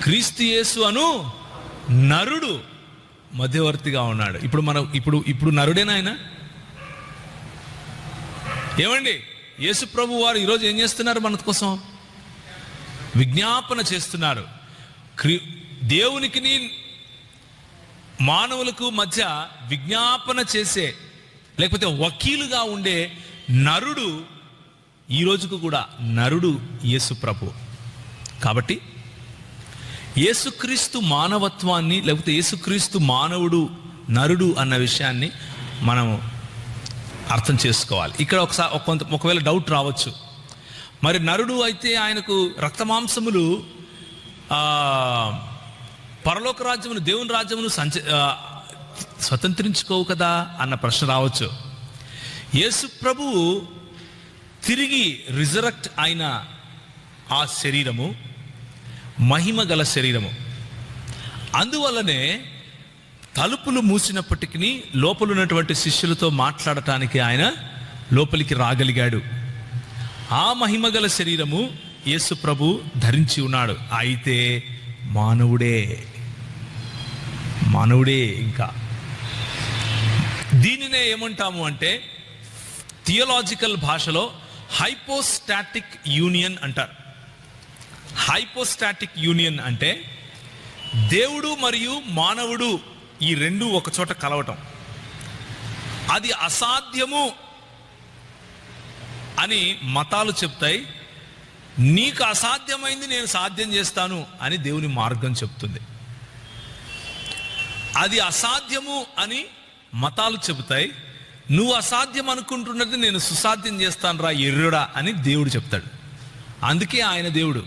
క్రీస్తు యేసు అను నరుడు మధ్యవర్తిగా ఉన్నాడు. ఇప్పుడు నరుడేనా ఆయన? ఏమండి, యేసు ప్రభు వారు ఈరోజు ఏం చేస్తున్నారు? మన కోసం విజ్ఞాపన చేస్తున్నారు. దేవునికి మానవులకు మధ్య విజ్ఞాపన చేసే, లేకపోతే వకీలుగా ఉండే నరుడు ఈ రోజుకు కూడా నరుడు యేసు ప్రభు. కాబట్టి యేసుక్రీస్తు మానవత్వాన్ని, లేకపోతే యేసుక్రీస్తు మానవుడు నరుడు అన్న విషయాన్ని మనం అర్థం చేసుకోవాలి. ఇక్కడ ఒకవేళ డౌట్ రావచ్చు, మరి నరుడు అయితే ఆయనకు రక్తమాంసములు పరలోక రాజ్యమును, దేవుని రాజ్యమును స్వతంత్రించుకోవు కదా అన్న ప్రశ్న రావచ్చు. యేసు ప్రభువు తిరిగి రిజరెక్ట్ అయిన ఆ శరీరము మహిమ గల శరీరము. అందువల్లనే తలుపులు మూసినప్పటికీ లోపల ఉన్నటువంటి శిష్యులతో మాట్లాడటానికి ఆయన లోపలికి రాగలిగాడు. ఆ మహిమగల శరీరము యేసు ప్రభు ధరించి ఉన్నాడు. అయితే మానవుడే. ఇంకా దీనినే ఏమంటాము అంటే థియోలాజికల్ భాషలో హైపోస్టాటిక్ యూనియన్ అంటారు. హైపోస్టాటిక్ యూనియన్ అంటే దేవుడు మరియు మానవుడు ఈ రెండు ఒక చోట కలవటం. అది అసాధ్యము అని మతాలు చెప్తాయి. నీకు అసాధ్యమైంది నేను సాధ్యం చేస్తాను అని దేవుని మార్గం చెప్తుంది. అది అసాధ్యము అని మతాలు చెబుతాయి. నువ్వు అసాధ్యం అనుకుంటున్నది నేను సుసాధ్యం చేస్తాను రా ఎర్రుడా అని దేవుడు చెప్తాడు. అందుకే ఆయన దేవుడు.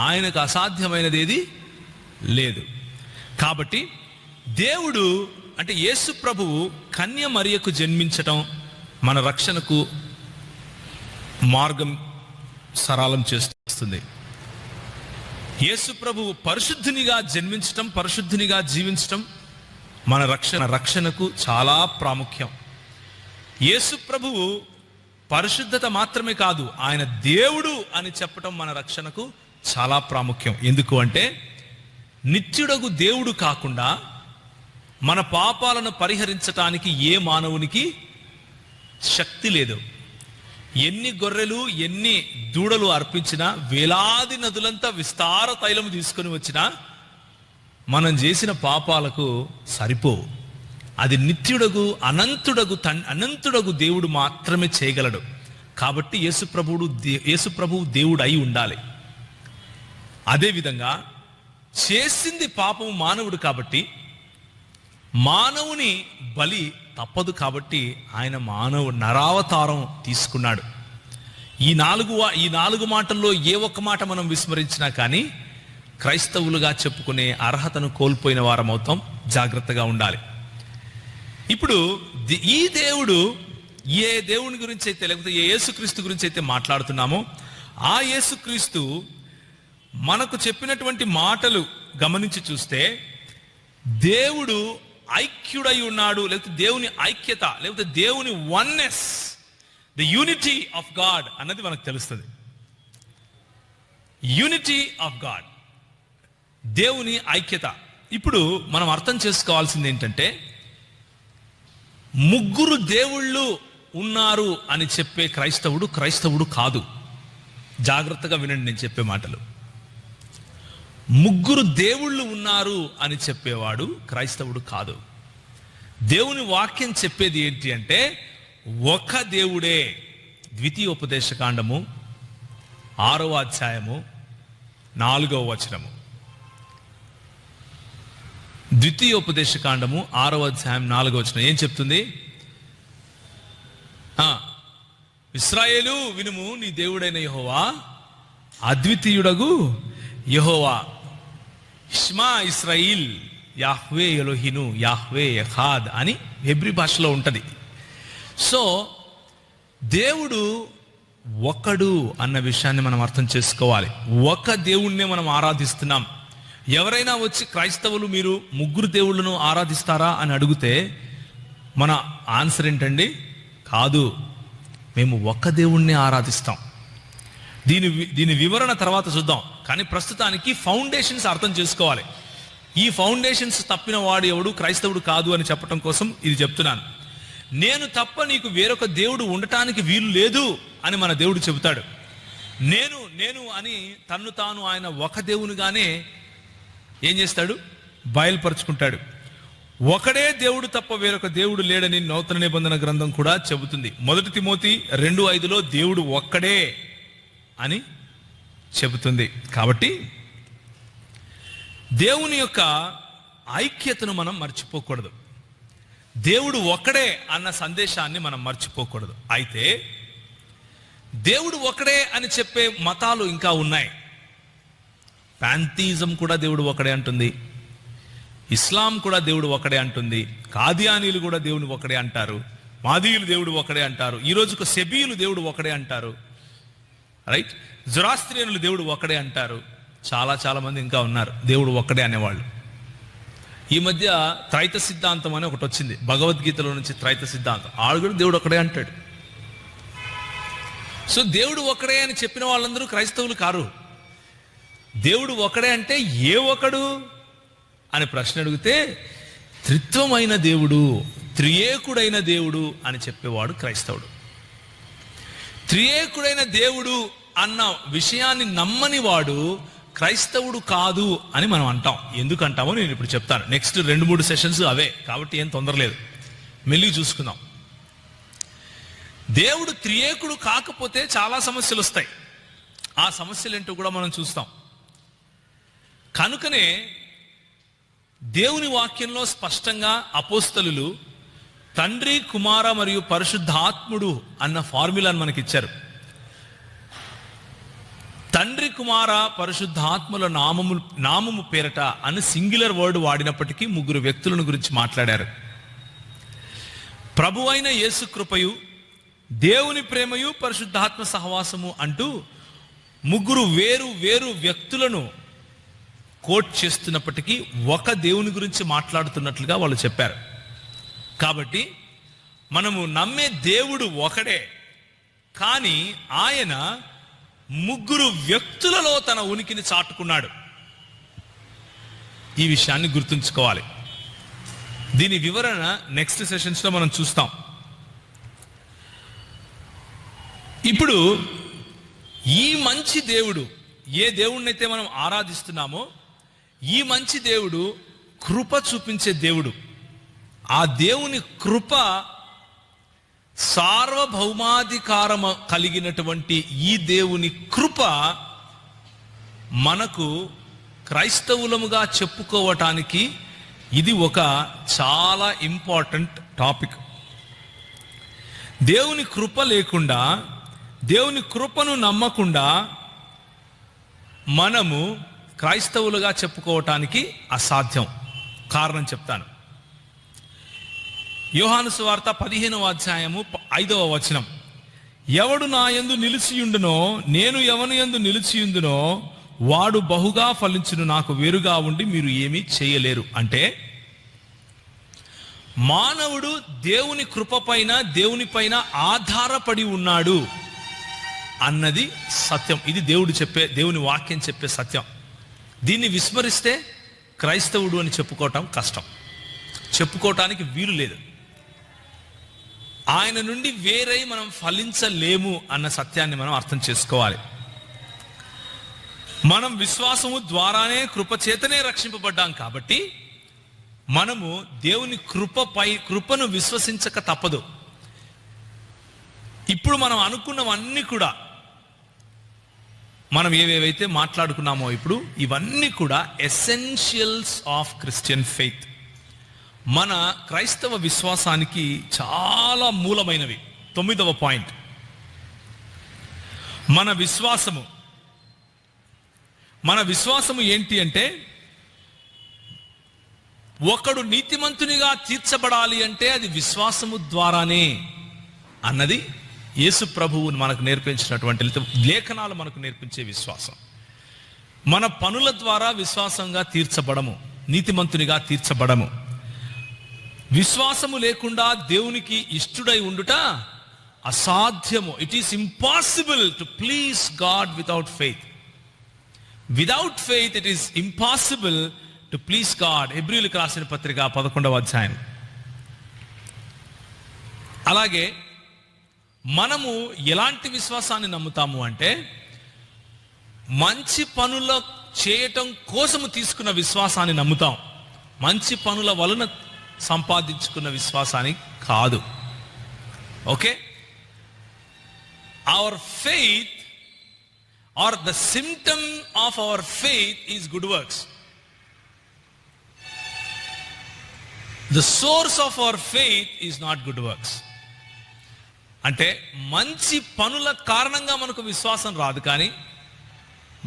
ఆయనకు అసాధ్యమైనది ఏది లేదు. కాబట్టి దేవుడు అంటే యేసు ప్రభువు కన్య మరియకు జన్మించటం మన రక్షణకు మార్గం సరళం చేస్తుంది. యేసు ప్రభువు పరిశుద్ధునిగా జన్మించటం, పరిశుద్ధునిగా జీవించటం మన రక్షణకు చాలా ప్రాముఖ్యం. యేసు ప్రభువు పరిశుద్ధత మాత్రమే కాదు, ఆయన దేవుడు అని చెప్పటం మన రక్షణకు చాలా ప్రాముఖ్యం. ఎందుకు అంటే నిత్యుడగు దేవుడు కాకుండా మన పాపాలను పరిహరించటానికి ఏ మానవునికి శక్తి లేదు. ఎన్ని గొర్రెలు ఎన్ని దూడలు అర్పించినా, వేలాది నదులంతా విస్తార తైలము తీసుకొని వచ్చినా మనం చేసిన పాపాలకు సరిపోవు. అది నిత్యుడగు అనంతుడగు దేవుడు మాత్రమే చేయగలడు. కాబట్టి యేసు ప్రభువు దేవుడు అయి ఉండాలి. అదేవిధంగా చేసింది పాపము మానవుడు కాబట్టి మానవుని బలి తప్పదు. కాబట్టి ఆయన నరావతారం తీసుకున్నాడు. ఈ నాలుగు మాటల్లో ఏ ఒక్క మాట మనం విస్మరించినా కానీ క్రైస్తవులుగా చెప్పుకునే అర్హతను కోల్పోయిన వారం అవుతాం. జాగ్రత్తగా ఉండాలి. ఇప్పుడు ఈ దేవుడు ఏ దేవుని గురించి అయితే, లేకపోతే ఏ యేసుక్రీస్తు గురించి అయితే మాట్లాడుతున్నామో ఆ యేసుక్రీస్తు మనకు చెప్పినటువంటి మాటలు గమనించి చూస్తే దేవుడు ఐక్యుడై ఉన్నాడు, లేకపోతే దేవుని ఐక్యత, లేకపోతే దేవుని oneness, the unity of God అన్నది మనకు తెలుస్తుంది. Unity of God. దేవుని ఐక్యత. ఇప్పుడు మనం అర్థం చేసుకోవాల్సింది ఏంటంటే, ముగ్గురు దేవుళ్ళు ఉన్నారు అని చెప్పే క్రైస్తవుడు కాదు. జాగ్రత్తగా వినండి నేను చెప్పే మాటలు. ముగ్గురు దేవుళ్ళు ఉన్నారు అని చెప్పేవాడు క్రైస్తవుడు కాదు. దేవుని వాక్యం చెప్పేది ఏంటి అంటే, ఒక దేవుడే. ద్వితీయోపదేశకాండము 6వ అధ్యాయము 4వ వచనము. ద్వితీయోపదేశకాండము 6వ అధ్యాయం 4వ వచనం ఏం చెప్తుంది? ఇశ్రాయేలు వినుము, నీ దేవుడైన యెహోవా అద్వితీయుడగు యెహోవా. ఇష్మా ఇస్రాయిల్ యాహ్వే ఎలోహిను యాహ్వే యెహాద్ అని హెబ్రీ భాషలో ఉంటది. సో దేవుడు ఒకడు అన్న విషయాన్ని మనం అర్థం చేసుకోవాలి. ఒక దేవుణ్ణే మనం ఆరాధిస్తున్నాం. ఎవరైనా వచ్చి క్రైస్తవులు మీరు ముగ్గురు దేవుళ్ళను ఆరాధిస్తారా అని అడిగితే మన ఆన్సర్ ఏంటండి? కాదు, మేము ఒక్క దేవుణ్ణి ఆరాధిస్తాం. దీని వివరణ తర్వాత చూద్దాం. కానీ ప్రస్తుతానికి ఫౌండేషన్స్ అర్థం చేసుకోవాలి. ఈ ఫౌండేషన్స్ తప్పిన వాడు ఎవడు క్రైస్తవుడు కాదు అని చెప్పడం కోసం ఇది చెప్తున్నాను. నేను తప్ప నీకు వేరొక దేవుడు ఉండటానికి వీలు లేదు అని మన దేవుడు చెబుతాడు. నేను అని తన్ను తాను ఆయన ఒక దేవునిగానే ఏం చేస్తాడు? బయలుపరుచుకుంటాడు. ఒకడే దేవుడు తప్ప వేరొక దేవుడు లేడని నూతన నిబంధన గ్రంథం కూడా చెబుతుంది. 1 తిమోతి 2:5లో దేవుడు ఒక్కడే అని చెబుతుంది. కాబట్టి దేవుని యొక్క ఐక్యతను మనం మర్చిపోకూడదు. దేవుడు ఒక్కడే అన్న సందేశాన్ని మనం మర్చిపోకూడదు. అయితే దేవుడు ఒక్కడే అని చెప్పే మతాలు ఇంకా ఉన్నాయి. పాంథియిజం కూడా దేవుడు ఒకడే అంటుంది. ఇస్లాం కూడా దేవుడు ఒకడే అంటుంది. కాదియానీలు కూడా దేవుడు ఒకడే అంటారు. మాదీయులు దేవుడు ఒకడే అంటారు. ఈ రోజుకు సెబీయులు దేవుడు ఒకడే అంటారు. రైట్? జొరాస్త్రియనులు దేవుడు ఒకడే అంటారు. చాలా మంది ఇంకా ఉన్నారు దేవుడు ఒక్కడే అనేవాళ్ళు. ఈ మధ్య త్రైత సిద్ధాంతం అని ఒకటి వచ్చింది. భగవద్గీతలో నుంచి త్రైత సిద్ధాంతం. ఆడు కూడా దేవుడు ఒకడే అంటాడు. సో దేవుడు ఒకడే అని చెప్పిన వాళ్ళందరూ క్రైస్తవులు కారు. దేవుడు ఒకడే అంటే ఏ ఒకడు అని ప్రశ్న అడిగితే త్రిత్వమైన దేవుడు, త్రియేకుడైన దేవుడు అని చెప్పేవాడు క్రైస్తవుడు. త్రియేకుడైన దేవుడు అన్న విషయాన్ని నమ్మని వాడు క్రైస్తవుడు కాదు అని మనం అంటాం. ఎందుకు అంటామో నేను ఇప్పుడు చెప్తాను. నెక్స్ట్ 2-3 సెషన్స్ అవే, కాబట్టి ఏం తొందర లేదు, మెల్లి చూసుకుందాం. దేవుడు త్రియేకుడు కాకపోతే చాలా సమస్యలు వస్తాయి. ఆ సమస్యలు ఏంటో కూడా మనం చూస్తాం. కనుకనే దేవుని వాక్యంలో స్పష్టంగా అపోస్తలులు తండ్రి, కుమార మరియు పరిశుద్ధాత్ముడు అన్న ఫార్ములాను మనకి ఇచ్చారు. తండ్రి, కుమార, పరిశుద్ధాత్ముల నామము పేరట అని సింగులర్ వర్డ్ వాడినప్పటికీ ముగ్గురు వ్యక్తులను గురించి మాట్లాడారు. ప్రభువైన యేసు కృపయు, దేవుని ప్రేమయు, పరిశుద్ధాత్మ సహవాసము అంటూ ముగ్గురు వేరు వ్యక్తులను కోట్ చేస్తున్నప్పటికీ ఒక దేవుని గురించి మాట్లాడుతున్నట్లుగా వాళ్ళు చెప్పారు. కాబట్టి మనము నమ్మే దేవుడు ఒకడే, కానీ ఆయన ముగ్గురు వ్యక్తులలో తన ఉనికిని చాటుకున్నాడు. ఈ విషయాన్ని గుర్తుంచుకోవాలి. దీని వివరణ నెక్స్ట్ సెషన్స్ లో మనం చూస్తాం. ఇప్పుడు ఈ మంచి దేవుడు, ఏ దేవుడినైతే మనం ఆరాధిస్తున్నామో ఈ మంచి దేవుడు కృప చూపించే దేవుడు. ఆ దేవుని కృప సార్వభౌమాధికారం కలిగినటువంటి ఈ దేవుని కృప మనకు క్రైస్తవులముగా చెప్పుకోవటానికి ఇది ఒక చాలా ఇంపార్టెంట్ టాపిక్. దేవుని కృప లేకుండా, దేవుని కృపను నమ్మకుండా మనము క్రైస్తవులుగా చెప్పుకోవటానికి అసాధ్యం. కారణం చెప్తాను. యోహాను సువార్త 15వ అధ్యాయము 5వ వచనం, ఎవడు నా యందు నిలిచియుండునో, నేను ఎవని యందు నిలిచియుందునో వాడు బహుగా ఫలించును, నాకు వేరుగా ఉండి మీరు ఏమీ చేయలేరు. అంటే మానవుడు దేవుని కృప పైన, దేవుని పైన ఆధారపడి ఉన్నాడు అన్నది సత్యం. ఇది దేవుని వాక్యం చెప్పే సత్యం. దీన్ని విస్మరిస్తే క్రైస్తవుడు అని చెప్పుకోవటం కష్టం, చెప్పుకోవటానికి వీలు లేదు. ఆయన నుండి వేరై మనం ఫలించలేము అన్న సత్యాన్ని మనం అర్థం చేసుకోవాలి. మనం విశ్వాసము ద్వారానే కృపచేతనే రక్షింపబడ్డాం కాబట్టి మనము దేవుని కృపను విశ్వసించక తప్పదు. ఇప్పుడు మనం అనుకున్నవన్నీ కూడా, మనం ఏవేవైతే మాట్లాడుకున్నామో ఇప్పుడు ఇవన్నీ కూడా ఎసెన్షియల్స్ ఆఫ్ క్రిస్టియన్ ఫెయిత్, మన క్రైస్తవ విశ్వాసానికి చాలా మూలమైనవి. 9వ పాయింట్, మన విశ్వాసము ఏంటి అంటే, ఒకడు నీతిమంతునిగా తీర్చబడాలి అంటే అది విశ్వాసము ద్వారానే అన్నది యేసు ప్రభువు మనకు నేర్పించినటువంటి లేఖనాలు మనకు నేర్పించే విశ్వాసం. మన పనుల ద్వారా విశ్వాసంగా తీర్చబడము, నీతిమంతునిగా తీర్చబడము. విశ్వాసము లేకుండా దేవునికి ఇష్టుడై ఉండుట అసాధ్యము. It is impossible to please God without faith. Without faith it is impossible to please God. హెబ్రీయులకు రాసిన పత్రిక 11వ అధ్యాయం. అలాగే మనము ఎలాంటి విశ్వాసాన్ని నమ్ముతాము అంటే, మంచి పనుల చేయటం కోసము తీసుకున్న విశ్వాసాన్ని నమ్ముతాం, మంచి పనుల వలన సంపాదించుకున్న విశ్వాసాన్ని కాదు. Okay, our faith are the symptom of our faith is good works. The source of our faith is not good works. అంటే మంచి పనుల కారణంగా మనకు విశ్వాసం రాదు, కానీ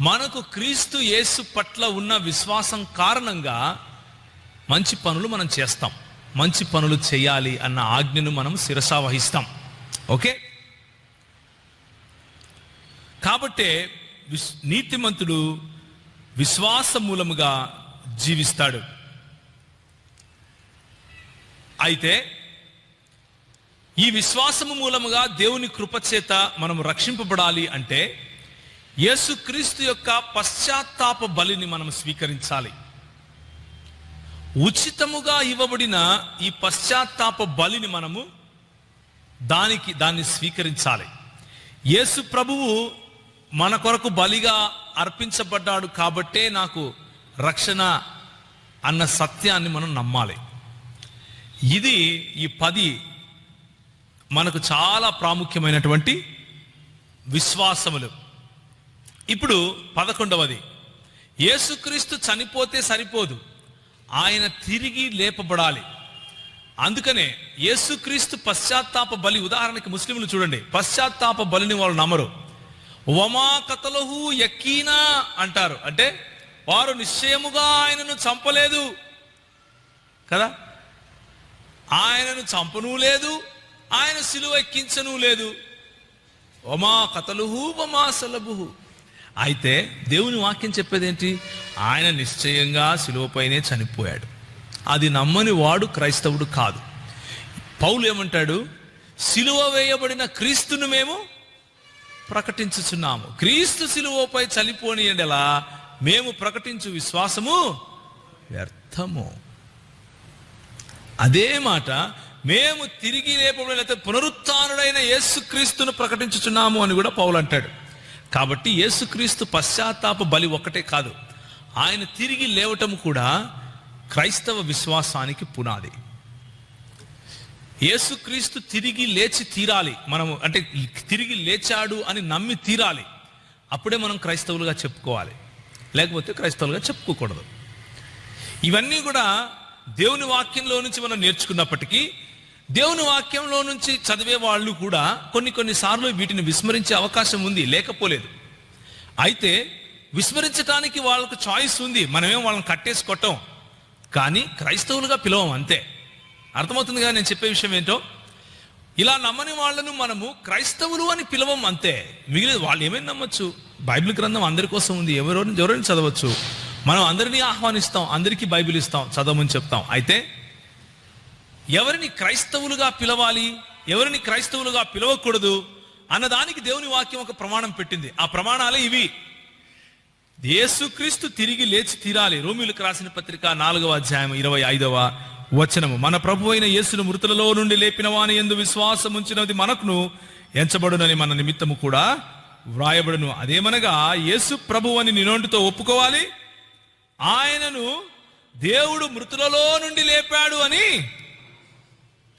మనకు క్రీస్తు యేసు పట్ల ఉన్న విశ్వాసం కారణంగా మంచి పనులు మనం చేస్తాం. మంచి పనులు చేయాలి అన్న ఆజ్ఞను మనం శిరసా వహిస్తాం. ఓకే, కాబట్టే నీతిమంతుడు విశ్వాస మూలముగా జీవిస్తాడు. అయితే ఈ విశ్వాసము మూలముగా దేవుని కృపచేత మనం రక్షింపబడాలి అంటే యేసుక్రీస్తు యొక్క పశ్చాత్తాప బలిని మనం స్వీకరించాలి. ఉచితముగా ఇవ్వబడిన ఈ పశ్చాత్తాప బలిని మనము దాన్ని స్వీకరించాలి. యేసు ప్రభువు మన కొరకు బలిగా అర్పించబడ్డాడు కాబట్టే నాకు రక్షణ అన్న సత్యాన్ని మనం నమ్మాలి. ఇది ఈ 10 మనకు చాలా ప్రాముఖ్యమైనటువంటి విశ్వాసములు. ఇప్పుడు 11వది, యేసుక్రీస్తు చనిపోతే సరిపోదు, ఆయన తిరిగి లేపబడాలి. అందుకనే యేసుక్రీస్తు పశ్చాత్తాప బలి, ఉదాహరణకి ముస్లింలు చూడండి, పశ్చాత్తాప బలిని వాళ్ళు నమ్మరు. వమా కతలహు యకీనా అంటారు, అంటే వారు నిశ్చయముగా ఆయనను చంపలేదు కదా, ఆయనను చంపను లేదు, ఆయన సిలువ ఎక్కించను లేదు. వమా కతలుహు వమా సలబుహు. అయితే దేవుని వాక్యం చెప్పేదేంటి? ఆయన నిశ్చయంగా సిలువపైనే చనిపోయాడు. అది నమ్మని వాడు క్రైస్తవుడు కాదు. పౌలు ఏమంటాడు? సిలువ వేయబడిన క్రీస్తును మేము ప్రకటించుచున్నాము. క్రీస్తు సిలువపై చనిపోని ఎడలా మేము ప్రకటించు విశ్వాసము వ్యర్థము. అదే మాట మేము తిరిగి లేపబడిన లేకపోతే పునరుత్థానుడైన యేసుక్రీస్తును ప్రకటించుచున్నాము అని కూడా పౌలు అంటాడు. కాబట్టి యేసుక్రీస్తు పశ్చాత్తాప బలి ఒక్కటే కాదు, ఆయన తిరిగి లేవటం కూడా క్రైస్తవ విశ్వాసానికి పునాది. యేసుక్రీస్తు తిరిగి లేచి తీరాలి, మనము అంటే తిరిగి లేచాడు అని నమ్మి తీరాలి. అప్పుడే మనం క్రైస్తవులుగా చెప్పుకోవాలి, లేకపోతే క్రైస్తవులుగా చెప్పుకోకూడదు. ఇవన్నీ కూడా దేవుని వాక్యంలో నుంచి మనం నేర్చుకున్నప్పటికీ దేవుని వాక్యంలో నుంచి చదివే వాళ్ళు కూడా కొన్నిసార్లు వీటిని విస్మరించే అవకాశం ఉంది, లేకపోలేదు. అయితే విస్మరించడానికి వాళ్ళకు చాయిస్ ఉంది, మనమేం వాళ్ళని కట్టేసి కొట్టం, కానీ క్రైస్తవులుగా పిలవం అంతే. అర్థమవుతుంది కదా నేను చెప్పే విషయం ఏంటో? ఇలా నమ్మని వాళ్ళను మనము క్రైస్తవులు అని పిలవం అంతే. మిగిలిన వాళ్ళు ఏమైనా నమ్మచ్చు, బైబిల్ గ్రంథం అందరి కోసం ఉంది, ఎవరైనా చదవచ్చు. మనం అందరినీ ఆహ్వానిస్తాం, అందరికీ బైబిల్ ఇస్తాం, చదవమని చెప్తాం. అయితే ఎవరిని క్రైస్తవులుగా పిలవాలి, ఎవరిని క్రైస్తవులుగా పిలవకూడదు అన్నదానికి దేవుని వాక్యం ఒక ప్రమాణం పెట్టింది. ఆ ప్రమాణాలే ఇవి. యేసుక్రీస్తు తిరిగి లేచి తీరాలి. రోమీయులకు రాసిన పత్రిక 4వ అధ్యాయం 25వ వచనము. మన ప్రభు అయిన యేసును మృతులలో నుండి లేపిన వాని యందు విశ్వాసం ఉంచినది మనకును ఎంచబడునని మన నిమిత్తము కూడా వ్రాయబడును. అదేమనగా యేసు ప్రభు అని నీ నోటితో ఒప్పుకోవాలి, ఆయనను దేవుడు మృతులలో నుండి లేపాడు అని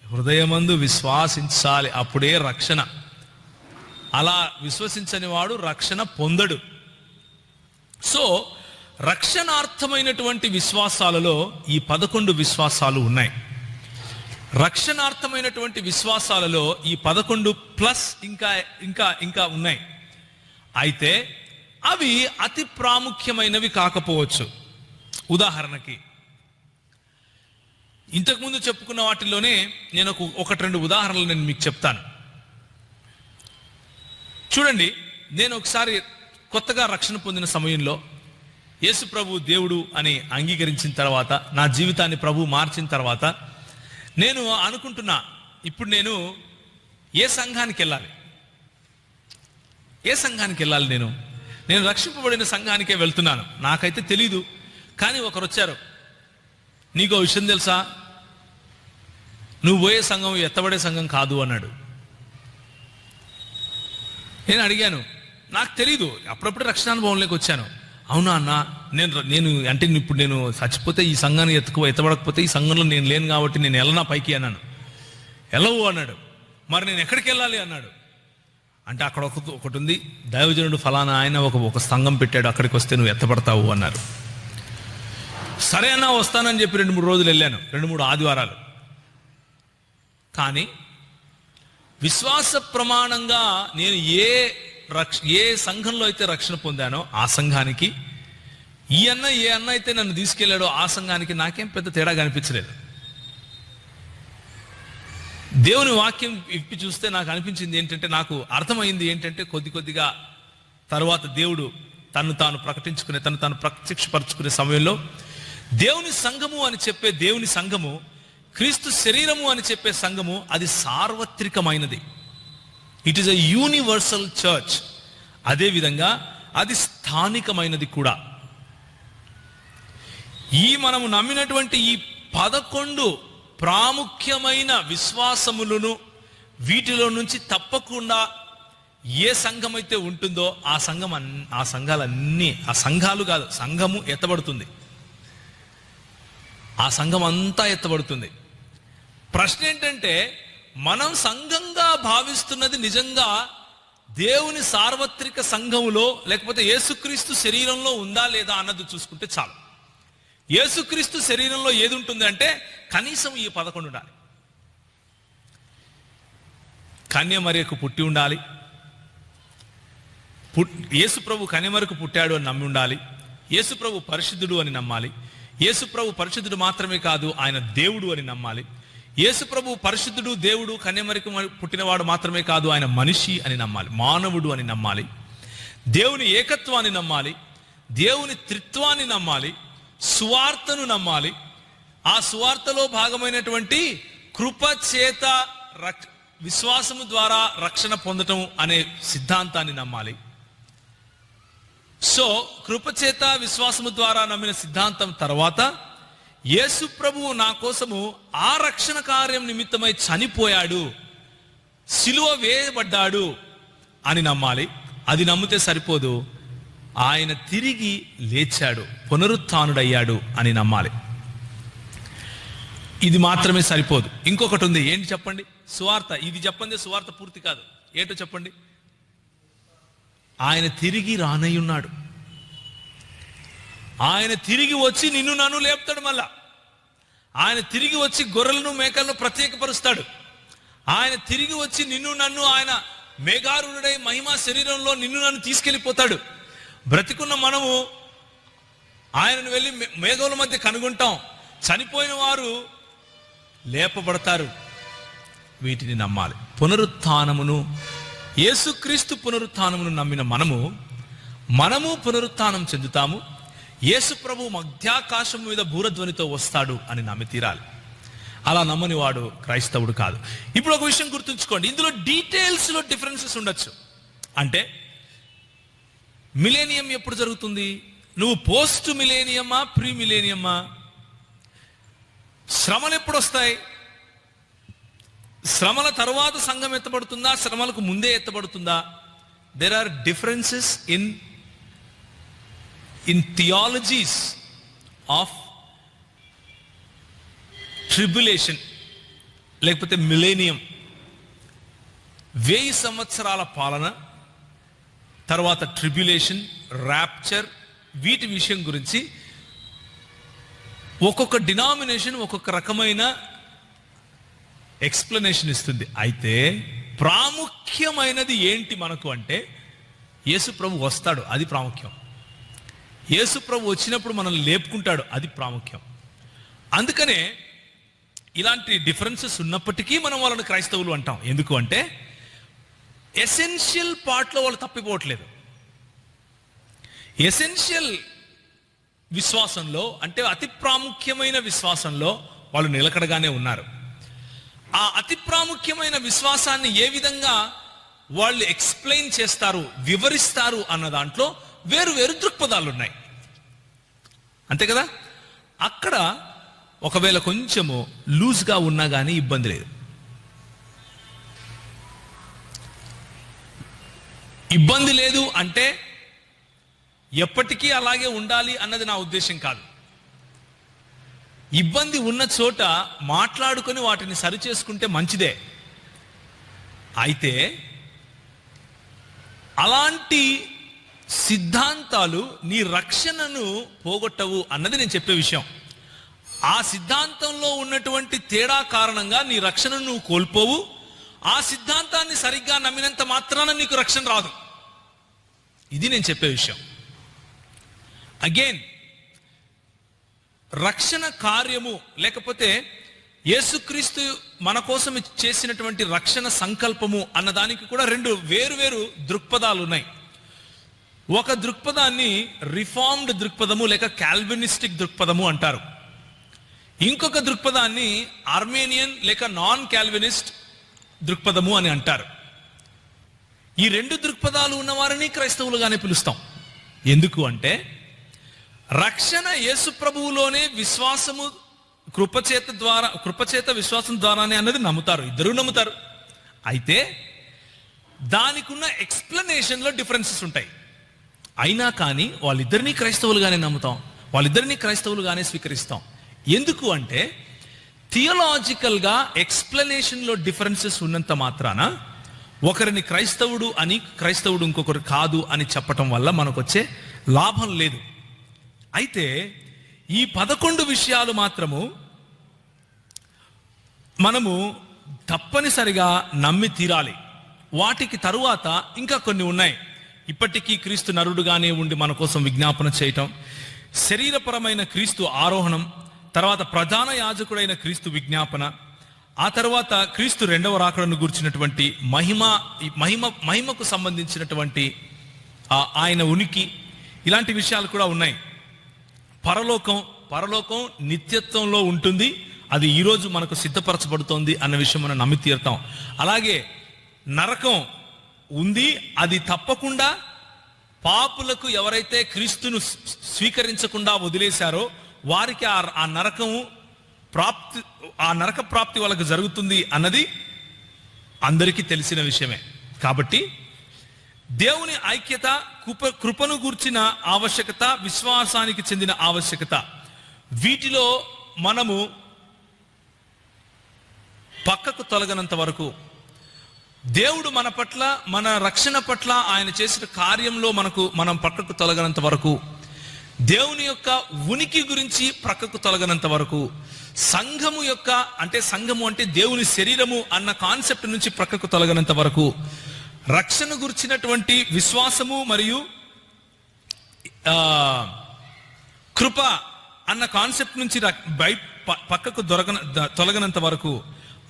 హృదయమందు విశ్వాసించాలి. అప్పుడే రక్షణ. అలా విశ్వసించని వాడు రక్షణ పొందడు. సో రక్షణార్థమైనటువంటి విశ్వాసాలలో ఈ 11 విశ్వాసాలు ఉన్నాయి. రక్షణార్థమైనటువంటి విశ్వాసాలలో ఈ 11 ప్లస్ ఇంకా ఇంకా ఇంకా ఉన్నాయి. అయితే అవి అతి ప్రాముఖ్యమైనవి కాకపోవచ్చు. ఉదాహరణకి ఇంతకుముందు చెప్పుకున్న వాటిల్లోనే నేను ఒకటి రెండు ఉదాహరణలు నేను మీకు చెప్తాను. చూడండి, నేను ఒకసారి కొత్తగా రక్షణ పొందిన సమయంలో యేసు ప్రభు దేవుడు అని అంగీకరించిన తర్వాత, నా జీవితాన్ని ప్రభు మార్చిన తర్వాత నేను అనుకుంటున్నా, ఇప్పుడు నేను ఏ సంఘానికి వెళ్ళాలి? ఏ సంఘానికి వెళ్ళాలి? నేను రక్షింపబడిన సంఘానికే వెళ్తున్నాను. నాకైతే తెలీదు. కానీ ఒకరు వచ్చారు, నీకో విషయం తెలుసా, నువ్వు పోయే సంఘం ఎత్తబడే సంఘం కాదు అన్నాడు. నేను అడిగాను, నాకు తెలీదు, అప్పుడప్పుడు రక్షణానుభవంలోకి వచ్చాను. అవునా అన్న, నేను అంటే ఇప్పుడు నేను చచ్చిపోతే ఈ సంఘాన్ని ఎత్తబడకపోతే ఈ సంఘంలో నేను లేను కాబట్టి నేను వెళ్ళనా పైకి అన్నాను. వెళ్ళవు అన్నాడు. మరి నేను ఎక్కడికి వెళ్ళాలి అన్నాడు. అంటే అక్కడ ఒకటి ఉంది, దైవజనుడు ఫలానా ఆయన ఒక సంఘం పెట్టాడు, అక్కడికి వస్తే నువ్వు ఎత్తబడతావు అన్నారు. సరే అన్నా, వస్తానని చెప్పి 2-3 రోజులు వెళ్ళాను, 2-3 ఆదివారాలు. కానీ విశ్వాస ప్రమాణంగా నేను ఏ సంఘంలో అయితే రక్షణ పొందానో ఆ సంఘానికి ఏ అన్న అయితే నన్ను తీసుకెళ్లాడో ఆ సంఘానికి నాకేం పెద్ద తేడా కనిపించలేదు. దేవుని వాక్యం ఇప్పి చూస్తే నాకు అనిపించింది ఏంటంటే, నాకు అర్థమైంది ఏంటంటే, కొద్దిగా తరువాత దేవుడు తను తాను ప్రత్యక్షపరచుకునే సమయంలో దేవుని సంఘము అని చెప్పే దేవుని సంఘము, క్రీస్తు శరీరము అని చెప్పే సంఘము, అది సార్వత్రికమైనది. It is a universal church. అదేవిధంగా అది స్థానికమైనది కూడా. మనము నమ్మినటువంటి ఈ 11 ప్రాముఖ్యమైన విశ్వాసములను, వీటిలో నుంచి తప్పకుండా ఏ సంఘం అయితే ఉంటుందో ఆ సంఘాలన్నీ, ఆ సంఘాలు కాదు, సంఘము ఎత్తబడుతుంది. ఆ సంఘం అంతా ఎత్తబడుతుంది. ప్రశ్న ఏంటంటే, మనం సంఘంగా భావిస్తున్నది నిజంగా దేవుని సార్వత్రిక సంఘములో లేకపోతే యేసుక్రీస్తు శరీరంలో ఉందా లేదా అన్నది చూసుకుంటే చాలు. యేసుక్రీస్తు శరీరంలో ఏది ఉంటుంది అంటే కనీసం ఈ 11 ఉండాలి. కన్యమరియకు పుట్టి ఉండాలి. యేసు ప్రభు కన్యమరకు పుట్టాడు అని నమ్మి ఉండాలి. యేసు ప్రభు పరిశుద్ధుడు అని నమ్మాలి. యేసు ప్రభు పరిశుద్ధుడు మాత్రమే కాదు, ఆయన దేవుడు అని నమ్మాలి. యేసు ప్రభు పరిశుద్ధుడు, దేవుడు, కన్యమరికి పుట్టినవాడు మాత్రమే కాదు, ఆయన మనిషి అని నమ్మాలి, మానవుడు అని నమ్మాలి. దేవుని ఏకత్వాన్ని నమ్మాలి, దేవుని త్రిత్వాన్ని నమ్మాలి, సువార్తను నమ్మాలి. ఆ సువార్తలో భాగమైనటువంటి కృపచేత విశ్వాసము ద్వారా రక్షణ పొందటం అనే సిద్ధాంతాన్ని నమ్మాలి. సో కృపచేత విశ్వాసము ద్వారా నమ్మిన సిద్ధాంతం తర్వాత యేసు ప్రభువు నా కోసము ఆ రక్షణ కార్యం నిమిత్తమై చనిపోయాడు, సిలువ వేయబడ్డాడు అని నమ్మాలి. అది నమ్మితే సరిపోదు, ఆయన తిరిగి లేచాడు, పునరుత్థానుడయ్యాడు అని నమ్మాలి. ఇది మాత్రమే సరిపోదు, ఇంకొకటి ఉంది. ఏంటి చెప్పండి? సువార్త. ఇది చెప్పండి, సువార్త పూర్తి కాదు. ఏంటో చెప్పండి? ఆయన తిరిగి రానయ్యున్నాడు. ఆయన తిరిగి వచ్చి నిన్ను నన్ను లేపుతాడు. మళ్ళా ఆయన తిరిగి వచ్చి గొర్రెలను మేకలను ప్రత్యేకపరుస్తాడు. ఆయన తిరిగి వచ్చి నిన్ను నన్ను, ఆయన మేఘారుడై మహిమా శరీరంలో నిన్ను నన్ను తీసుకెళ్ళిపోతాడు. బ్రతికున్న మనము ఆయనను వెళ్ళి మేఘముల మధ్య కనుగొంటాం. చనిపోయిన వారు లేపబడతారు. వీటిని నమ్మాలి. పునరుత్థానమును, యేసుక్రీస్తు పునరుత్థానమును నమ్మిన మనము పునరుత్థానం చెందుతాము. యేసు ప్రభు మధ్యాకాశం మీద బూరధ్వనితో వస్తాడు అని నమ్మి తీరాలి. అలా నమ్మని వాడు క్రైస్తవుడు కాదు. ఇప్పుడు ఒక విషయం గుర్తుంచుకోండి, ఇందులో డీటెయిల్స్లో డిఫరెన్సెస్ ఉండొచ్చు. అంటే మిలేనియం ఎప్పుడు జరుగుతుంది? నువ్వు పోస్ట్ మిలేనియమా, ప్రీ మిలేనియమా? శ్రమలు ఎప్పుడు వస్తాయి? శ్రమల తర్వాత సంఘం ఎత్తబడుతుందా, శ్రమలకు ముందే ఎత్తబడుతుందా? There are differences in theologies of tribulation లేకపోతే మిలేనియం. 1000 సంవత్సరాల పాలన తర్వాత ట్రిబ్యులేషన్, ర్యాప్చర్, వీటి విషయం గురించి ఒక్కొక్క డినామినేషన్ ఒక్కొక్క రకమైన ఎక్స్ప్లెనేషన్ ఇస్తుంది. అయితే ప్రాముఖ్యమైనది ఏంటి మనకు అంటే, యేసు ప్రభు వస్తాడు, అది ప్రాముఖ్యం. యేసు ప్రభు వచ్చినప్పుడు మనల్ని లేపుకుంటాడు, అది ప్రాముఖ్యం. అందుకనే ఇలాంటి డిఫరెన్సెస్ ఉన్నప్పటికీ మనం వాళ్ళని క్రైస్తవులు అంటాం. ఎందుకు అంటే ఎసెన్షియల్ పార్ట్లో వాళ్ళు తప్పిపోవట్లేదు. ఎసెన్షియల్ విశ్వాసంలో అంటే అతి ప్రాముఖ్యమైన విశ్వాసంలో వాళ్ళు నిలకడగానే ఉన్నారు. ఆ అతి ప్రాముఖ్యమైన విశ్వాసాన్ని ఏ విధంగా వాళ్ళు ఎక్స్ప్లెయిన్ చేస్తారు, వివరిస్తారు అన్న దాంట్లో వేరు వేరు దృక్పథాలు ఉన్నాయి, అంతే కదా. అక్కడ ఒకవేళ కొంచెము లూజ్గా ఉన్నా కానీ ఇబ్బంది లేదు. ఇబ్బంది లేదు అంటే ఎప్పటికీ అలాగే ఉండాలి అన్నది నా ఉద్దేశం కాదు. ఇబ్బంది ఉన్న చోట మాట్లాడుకొని వాటిని సరిచేసుకుంటే మంచిదే. అయితే అలాంటి సిద్ధాంతాలు నీ రక్షణను పోగొట్టవు అన్నది నేను చెప్పే విషయం. ఆ సిద్ధాంతంలో ఉన్నటువంటి తేడా కారణంగా నీ రక్షణను నువ్వు కోల్పోవు. ఆ సిద్ధాంతాన్ని సరిగ్గా నమ్మినంత మాత్రాన నీకు రక్షణ రాదు. ఇది నేను చెప్పే విషయం. అగైన్, రక్షణ కార్యము లేకపోతే యేసుక్రీస్తు మన కోసం చేసినటువంటి రక్షణ సంకల్పము అన్నదానికి కూడా రెండు వేరు దృక్పథాలు ఉన్నాయి. ఒక దృక్పథాన్ని రిఫార్మ్డ్ దృక్పథము లేక కాల్వినిస్టిక్ దృక్పథము అంటారు. ఇంకొక దృక్పథాన్ని ఆర్మేనియన్ లేక నాన్ కాల్వినిస్ట్ దృక్పథము అని అంటారు. ఈ రెండు దృక్పథాలు ఉన్నవారిని క్రైస్తవులుగానే పిలుస్తాం. ఎందుకు అంటే రక్షణ యేసు ప్రభువులోనే విశ్వాసము కృపచేత విశ్వాసం ద్వారానే అన్నది నమ్ముతారు, ఇద్దరూ నమ్ముతారు. అయితే దానికి ఉన్న ఎక్స్ప్లెనేషన్లో డిఫరెన్సెస్ ఉంటాయి. అయినా కానీ వాళ్ళిద్దరినీ క్రైస్తవులుగానే నమ్ముతాం, వాళ్ళిద్దరినీ క్రైస్తవులుగానే స్వీకరిస్తాం. ఎందుకు అంటే థియలాజికల్గా ఎక్స్ప్లెనేషన్లో డిఫరెన్సెస్ ఉన్నంత మాత్రాన ఒకరిని క్రైస్తవుడు అని, క్రైస్తవుడు ఇంకొకరు కాదు అని చెప్పటం వల్ల మనకు వచ్చే లాభం లేదు. అయితే ఈ 11 విషయాలు మాత్రము మనము తప్పనిసరిగా నమ్మి తీరాలి. వాటికి తరువాత ఇంకా కొన్ని ఉన్నాయి. ఇప్పటికీ క్రీస్తు నరుడుగానే ఉండి మన కోసం విజ్ఞాపన చేయటం, శరీరపరమైన క్రీస్తు ఆరోహణం, తర్వాత ప్రధాన యాజకుడైన క్రీస్తు విజ్ఞాపన, ఆ తర్వాత క్రీస్తు రెండవ రాకడను గురించినటువంటి మహిమకు సంబంధించినటువంటి ఆయన ఉనికి, ఇలాంటి విషయాలు కూడా ఉన్నాయి. పరలోకం నిత్యత్వంలో ఉంటుంది, అది ఈరోజు మనకు సిద్ధపరచబడుతోంది అన్న విషయం మనం నమ్మి తీరుతాం. అలాగే నరకం ఉంది, అది తప్పకుండా పాపులకు ఎవరైతే క్రీస్తును స్వీకరించకుండా వదిలేశారో వారికి ఆ నరక ప్రాప్తి వాళ్ళకు జరుగుతుంది అన్నది అందరికీ తెలిసిన విషయమే. కాబట్టి దేవుని ఐక్యత, కృపను గూర్చిన ఆవశ్యకత, విశ్వాసానికి చెందిన ఆవశ్యకత, వీటిలో మనము పక్కకు తొలగనంత వరకు, దేవుడు మన పట్ల, మన రక్షణ పట్ల ఆయన చేసిన కార్యంలో మనం పక్కకు తొలగనంత వరకు, దేవుని యొక్క ఉనికి గురించి ప్రక్కకు తొలగనంత వరకు, సంఘము అంటే దేవుని శరీరము అన్న కాన్సెప్ట్ నుంచి ప్రక్కకు తొలగనంత వరకు, రక్షణ గురించినటువంటి విశ్వాసము మరియు కృప అన్న కాన్సెప్ట్ నుంచి పక్కకు తొలగనంత వరకు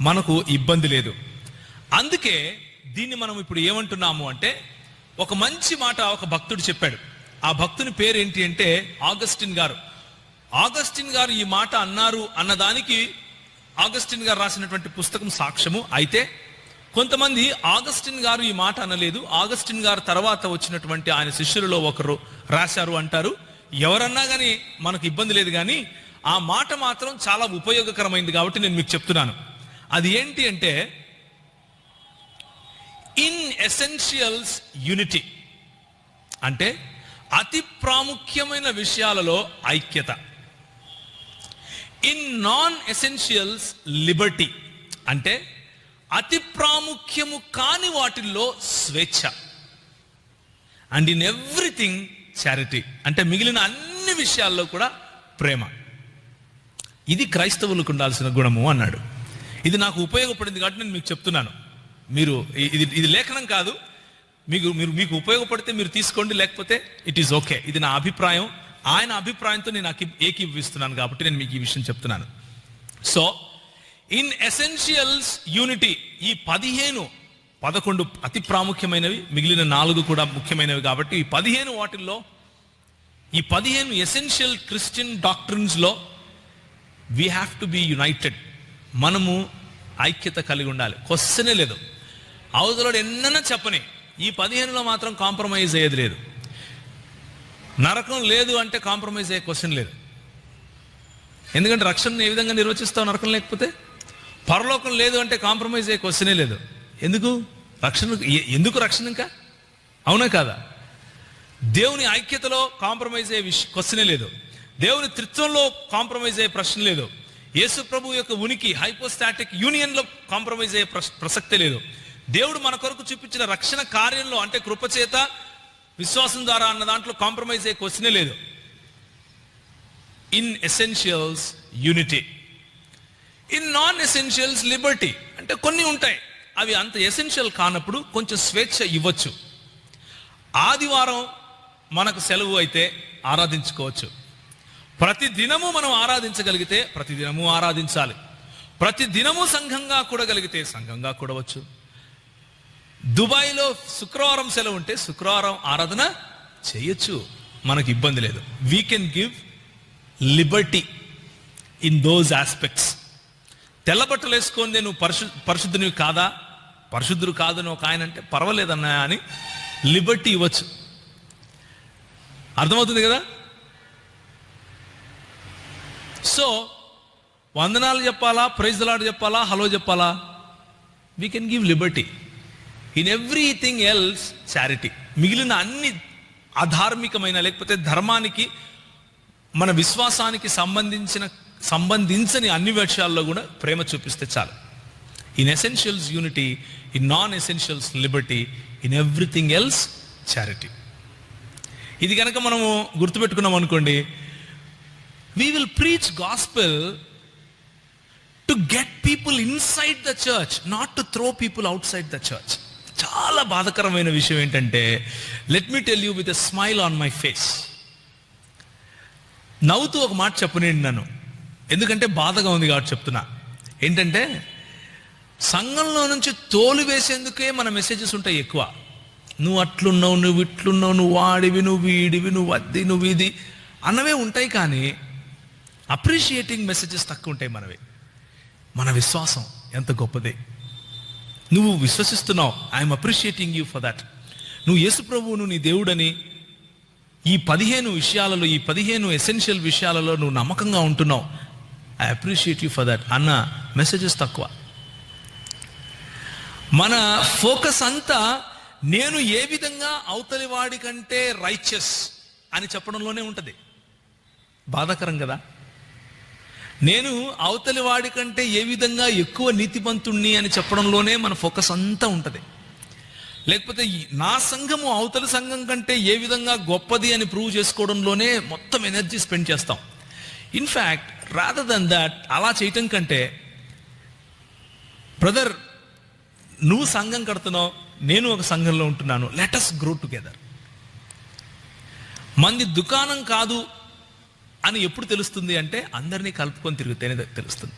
మనకు ఇబ్బంది లేదు. అందుకే దీన్ని మనం ఇప్పుడు ఏమంటున్నాము అంటే, ఒక మంచి మాట ఒక భక్తుడు చెప్పాడు. ఆ భక్తుని పేరు ఏంటి అంటే ఆగస్టిన్ గారు. ఆగస్టిన్ గారు ఈ మాట అన్నారు అన్నదానికి ఆగస్టిన్ గారు రాసినటువంటి పుస్తకం సాక్ష్యము. అయితే కొంతమంది ఆగస్టిన్ గారు ఈ మాట అనలేదు, ఆగస్టిన్ గారు తర్వాత వచ్చినటువంటి ఆయన శిష్యులలో ఒకరు రాశారు అంటారు. ఎవరన్నా కానీ మనకు ఇబ్బంది లేదు, కానీ ఆ మాట మాత్రం చాలా ఉపయోగకరమైంది కాబట్టి నేను మీకు చెప్తున్నాను. అది ఏంటి అంటే, ఇన్ ఎసెన్షియల్స్ యూనిటీ, అంటే అతి ప్రాముఖ్యమైన విషయాలలో ఐక్యత. ఇన్ నాన్ ఎసెన్షియల్స్ లిబర్టీ, అంటే అతి ప్రాముఖ్యము కాని వాటిల్లో స్వేచ్ఛ. అండ్ ఇన్ ఎవ్రీథింగ్ చారిటీ, అంటే మిగిలిన అన్ని విషయాల్లో కూడా ప్రేమ. ఇది క్రైస్తవులకు ఉండాల్సిన గుణము అన్నాడు. ఇది నాకు ఉపయోగపడింది కాబట్టి నేను మీకు చెప్తున్నాను. మీరు ఇది లేఖనం కాదు, మీకు ఉపయోగపడితే మీరు తీసుకోండి, లేకపోతే ఇట్ ఈస్ ఓకే. ఇది నా అభిప్రాయం, ఆయన అభిప్రాయంతో నేను ఏకీభవిస్తున్నాను కాబట్టి నేను మీకు ఈ విషయం చెప్తున్నాను. సో ఇన్ ఎసెన్షియల్స్ యూనిటీ, ఈ 11 అతి ప్రాముఖ్యమైనవి, మిగిలిన 4 కూడా ముఖ్యమైనవి కాబట్టి ఈ 15 వాటిల్లో, ఈ 15 ఎసెన్షియల్ క్రిస్టియన్ డాక్ట్రిన్స్ లో we have to be United. మనము ఐక్యత కలిగి ఉండాలి. క్వశ్చనే లేదు. అవతలోడు ఎన్నన్నా చెప్పని, ఈ 15లో మాత్రం కాంప్రమైజ్ అయ్యేది లేదు. నరకం లేదు అంటే కాంప్రమైజ్ అయ్యే క్వశ్చన్ లేదు. ఎందుకంటే రక్షణ ఏ విధంగా నిర్వచిస్తావు నరకం లేకపోతే? పరలోకం లేదు అంటే కాంప్రమైజ్ అయ్యే క్వశ్చనే లేదు. ఎందుకు రక్షణ ఇంకా? అవునా కాదా? దేవుని ఐక్యతలో కాంప్రమైజ్ అయ్యే క్వశ్చనే లేదు. దేవుని త్రిత్వంలో కాంప్రమైజ్ అయ్యే ప్రశ్న లేదు. యేసు ప్రభు యొక్క ఉనికి హైపోస్టాటిక్ యూనియన్ లో కాంప్రమైజ్ అయ్యే ప్రసక్తే లేదు. దేవుడు మన కొరకు చూపించిన రక్షణ కార్యంలో, అంటే కృపచేత విశ్వాసం ద్వారా అన్న దాంట్లో కాంప్రమైజ్ అయ్యే క్వశ్చనే లేదు. In essentials unity, in non essentials Liberty, అంటే కొన్ని ఉంటాయి అవి అంత ఎసెన్షియల్ కానప్పుడు కొంచెం స్వేచ్ఛ ఇవ్వచ్చు. ఆదివారం మనకు సెలవు అయితే ఆరాధించుకోవచ్చు. ప్రతి దినము మనం ఆరాధించగలిగితే ప్రతి దినము ఆరాధించాలి. ప్రతి దినము సంఘంగా కూడగలిగితే సంఘంగా కూడవచ్చు. దుబాయ్లో శుక్రవారం సెలవు ఉంటే శుక్రవారం ఆరాధన చేయొచ్చు, మనకు ఇబ్బంది లేదు. We can give liberty in those aspects. తెల్లబట్టలు వేసుకొని నువ్వు పరిశుద్ధునివి కాదా, పరిశుద్ధుడు కాదని ఒక ఆయన అంటే పర్వాలేదన్నా అని లిబర్టీ ఇవ్వచ్చు. అర్థమవుతుంది కదా? సో వందనాలు చెప్పాలా, ప్రైజ్ ది లార్డ్ చెప్పాలా, హలో చెప్పాలా? We can give liberty. In everything else charity. మిగిలిన అన్ని అధార్మికమైన, లేకపోతే ధర్మానికి, మన విశ్వాసానికి సంబంధించని అన్ని విషయాల్లో కూడా ప్రేమ చూపిస్తే చాలు. In essentials unity, in non essentials Liberty, in everything else charity. ఇది కనుక మనము గుర్తుపెట్టుకున్నాం అనుకోండి, we will preach gospel to get people inside the church, not to throw people outside the church. చాలా బాధకరమైన విషయం ఏంటంటే, let me tell you with a smile on my face, నవ్వుతూ ఒక మాట చెప్పనండి నన్ను, ఎందుకంటే బాధగా ఉంది కాబట్టి చెప్తున్నా. ఏంటంటే, సంఘంలో నుంచి తోలు వేసేందుకే మన మెసేజెస్ ఉంటాయి ఎక్కువ. నువ్వు అట్లున్నావు, నువ్వు ఇట్లున్నావు, నువ్వు వాడివి, నువ్వు వీడివి, నువ్వు అద్ది, నువ్వు ఇది అన్నవే ఉంటాయి. కానీ అప్రిషియేటింగ్ మెసేజెస్ తక్కువ ఉంటాయి మనవి. మన విశ్వాసం ఎంత గొప్పది. నువ్వు విశ్వసిస్తున్నావు, I'm appreciating you for that. నువ్వు యేసు ప్రభువును నీ దేవుడని ఈ 15 విషయాలలో, ఈ 15 ఎసెన్షియల్ విషయాలలో నువ్వు నమ్మకంగా ఉంటున్నావు, I appreciate you for that అన్న మెసేజెస్ తక్కువ. మన ఫోకస్ అంతా నేను ఏ విధంగా అవతలి వాడి కంటే రైచియస్ అని చెప్పడంలోనే ఉంటుంది. బాధాకరం కదా? నేను అవతలి వాడి కంటే ఏ విధంగా ఎక్కువ నీతిమంతుణ్ణి అని చెప్పడంలోనే మన ఫోకస్ అంతా ఉంటుంది. లేకపోతే నా సంఘము అవతలి సంఘం కంటే ఏ విధంగా గొప్పది అని ప్రూవ్ చేసుకోవడంలోనే మొత్తం ఎనర్జీ స్పెండ్ చేస్తాం. ఇన్ఫ్యాక్ట్ రాదర్ దెన్ దాట్, అలా చేయటం కంటే, బ్రదర్ నువ్వు సంఘం కడుతున్నావు, నేను ఒక సంఘంలో ఉంటున్నాను, లెట్ us గ్రో టుగెదర్. మంది దుకాణం కాదు అని ఎప్పుడు తెలుస్తుంది అంటే, అందరినీ కలుపుకొని తిరిగితేనే తెలుస్తుంది.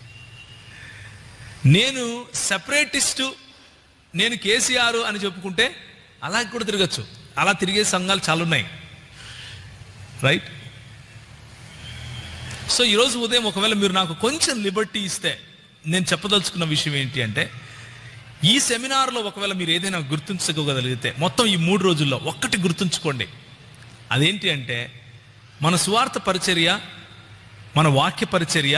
నేను సెపరేటిస్టు, నేను కేసీఆర్ అని చెప్పుకుంటే అలాగే కూడా తిరగచ్చు. అలా తిరిగే సంఘాలు చాలా ఉన్నాయి, రైట్? సో ఈరోజు ఉదయం ఒకవేళ మీరు నాకు కొంచెం లిబర్టీ ఇస్తే, నేను చెప్పదలుచుకున్న విషయం ఏంటి అంటే, ఈ సెమినార్లో ఒకవేళ మీరు ఏదైనా గుర్తుంచుకోగలిగితే, మొత్తం ఈ 3 రోజుల్లో ఒక్కటి గుర్తుంచుకోండి. అదేంటి అంటే, మన సువార్త పరిచర్య, మన వాక్య పరిచర్య,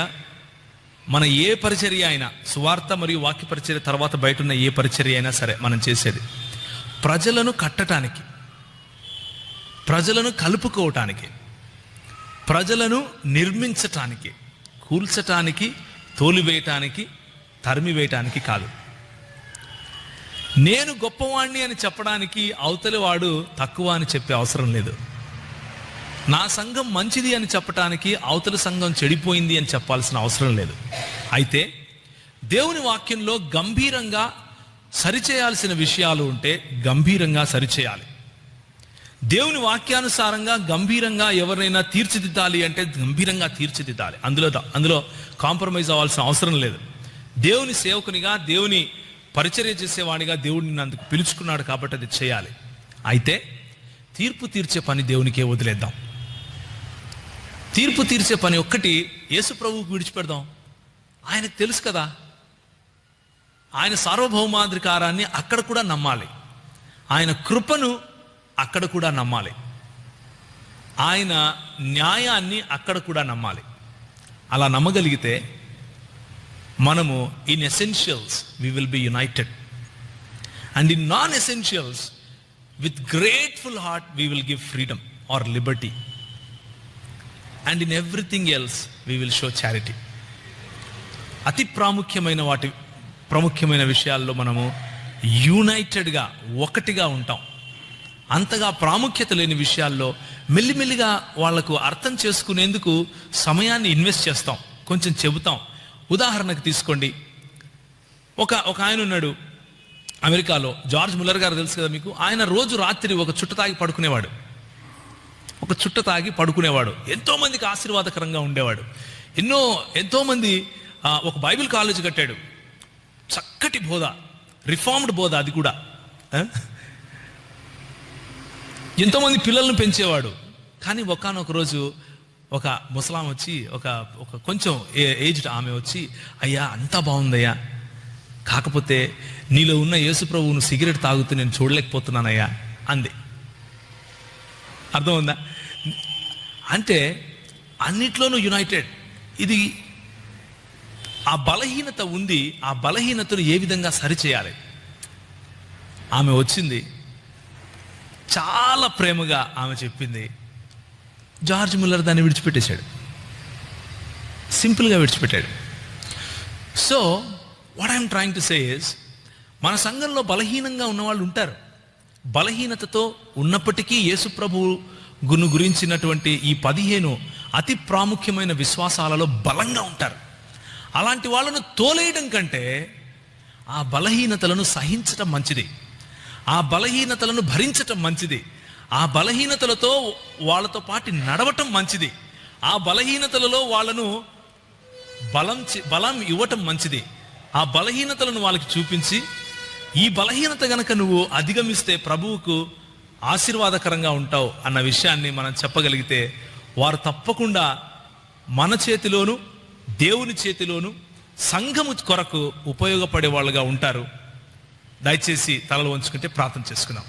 మన ఏ పరిచర్య అయినా, సువార్త మరియు వాక్య పరిచర్య తర్వాత బయట ఉన్న ఏ పరిచర్య అయినా సరే మనం చేసేది ప్రజలను కట్టడానికి, ప్రజలను కలుపుకోవటానికి, ప్రజలను నిర్మించటానికి, కూల్చటానికి, తోలివేయటానికి, తరిమివేయటానికి కాదు. నేను గొప్పవాణ్ణి అని చెప్పడానికి అవతలి వాడు తక్కువ అని చెప్పే అవసరం లేదు. నా సంఘం మంచిది అని చెప్పటానికి అవతలి సంఘం చెడిపోయింది అని చెప్పాల్సిన అవసరం లేదు. అయితే దేవుని వాక్యంలో గంభీరంగా సరిచేయాల్సిన విషయాలు ఉంటే గంభీరంగా సరిచేయాలి. దేవుని వాక్యానుసారంగా గంభీరంగా ఎవరైనా తీర్చిదిద్దాలి అంటే గంభీరంగా తీర్చిదిద్దాలి. అందులో కాంప్రమైజ్ అవ్వాల్సిన అవసరం లేదు. దేవుని సేవకునిగా, దేవుని పరిచర్య చేసేవాడిగా దేవుడు నిన్ను అందుకు పిలుచుకున్నాడు కాబట్టి అది చేయాలి. అయితే తీర్పు తీర్చే పని దేవునికే వదిలేద్దాం. తీర్పు తీర్చే పని ఒక్కటి యేసు ప్రభువుకు విడిచిపెడదాం. ఆయనకు తెలుసు కదా, ఆయన సార్వభౌమాధికారాన్ని అక్కడ కూడా నమ్మాలి, ఆయన కృపను అక్కడ కూడా నమ్మాలి, ఆయన న్యాయాన్ని అక్కడ కూడా నమ్మాలి. అలా నమ్మగలిగితే మనము in essentials we will be united, and in non essentials with grateful heart we will give freedom or liberty, and in everything else we will show charity. అతి ప్రాముఖ్యమైన విషయాల్లో మనము యునైటెడ్గా, ఒకటిగా ఉంటాం. అంతగా ప్రాముఖ్యత లేని విషయాల్లో మెల్లిమెల్లిగా వాళ్లకు అర్థం చేసుకునేందుకు సమయాన్ని ఇన్వెస్ట్ చేస్తాం, కొంచెం చెబుతాం. ఉదాహరణకు తీసుకోండి, ఒక ఆయన ఉన్నాడు అమెరికాలో, జార్జ్ ముల్లర్ గారు తెలుసు కదా మీకు. ఆయన రోజు రాత్రి ఒక చుట్ట తాగి పడుకునేవాడు. ఎంతో మందికి ఆశీర్వాదకరంగా ఉండేవాడు. ఎంతో మంది, ఒక బైబిల్ కాలేజ్ కట్టాడు, చక్కటి బోధ, రిఫార్మ్డ్ బోధ, అది కూడా ఎంతోమంది పిల్లలను పెంచేవాడు. కానీ ఒకానొక రోజు ఒక ముసలాం వచ్చి, ఒక కొంచెం ఏజ్డ్ ఆమె వచ్చి, అయ్యా అంతా బాగుందయ్యా, కాకపోతే నీలో ఉన్న యేసు ప్రభువును సిగరెట్ తాగుతూ నేను చూడలేకపోతున్నానయ్యా అంది. అర్థమైందా? అంటే అన్నిట్లోనూ యునైటెడ్. ఇది ఆ బలహీనత ఉంది, ఆ బలహీనతను ఏ విధంగా సరిచేయాలి. ఆమె వచ్చింది, చాలా ప్రేమగా ఆమె చెప్పింది. జార్జ్ ముల్లర్ దాన్ని విడిచిపెట్టేశాడు, సింపుల్గా విడిచిపెట్టాడు. So what I'm trying to say is, మన సంఘంలో బలహీనంగా ఉన్నవాళ్ళు ఉంటారు. బలహీనతతో ఉన్నప్పటికీ యేసు ప్రభువు గురించినటువంటి ఈ 15 అతి ప్రాముఖ్యమైన విశ్వాసాలలో బలంగా ఉంటారు. అలాంటి వాళ్ళను తోలేయడం కంటే ఆ బలహీనతలను సహించటం మంచిది, ఆ బలహీనతలను భరించటం మంచిది, ఆ బలహీనతలతో వాళ్ళతో పాటు నడవటం మంచిది, ఆ బలహీనతలలో వాళ్ళను బలం ఇవ్వటం మంచిది. ఆ బలహీనతలను వాళ్ళకి చూపించి, ఈ బలహీనత గనక నువ్వు అధిగమిస్తే ప్రభువుకు ఆశీర్వాదకరంగా ఉంటావు అన్న విషయాన్ని మనం చెప్పగలిగితే, వారు తప్పకుండా మన చేతిలోను, దేవుని చేతిలోను, సంఘము కొరకు ఉపయోగపడే వాళ్ళుగా ఉంటారు. దయచేసి తలలు వంచుకుంటే ప్రార్థన చేసుకుందాం.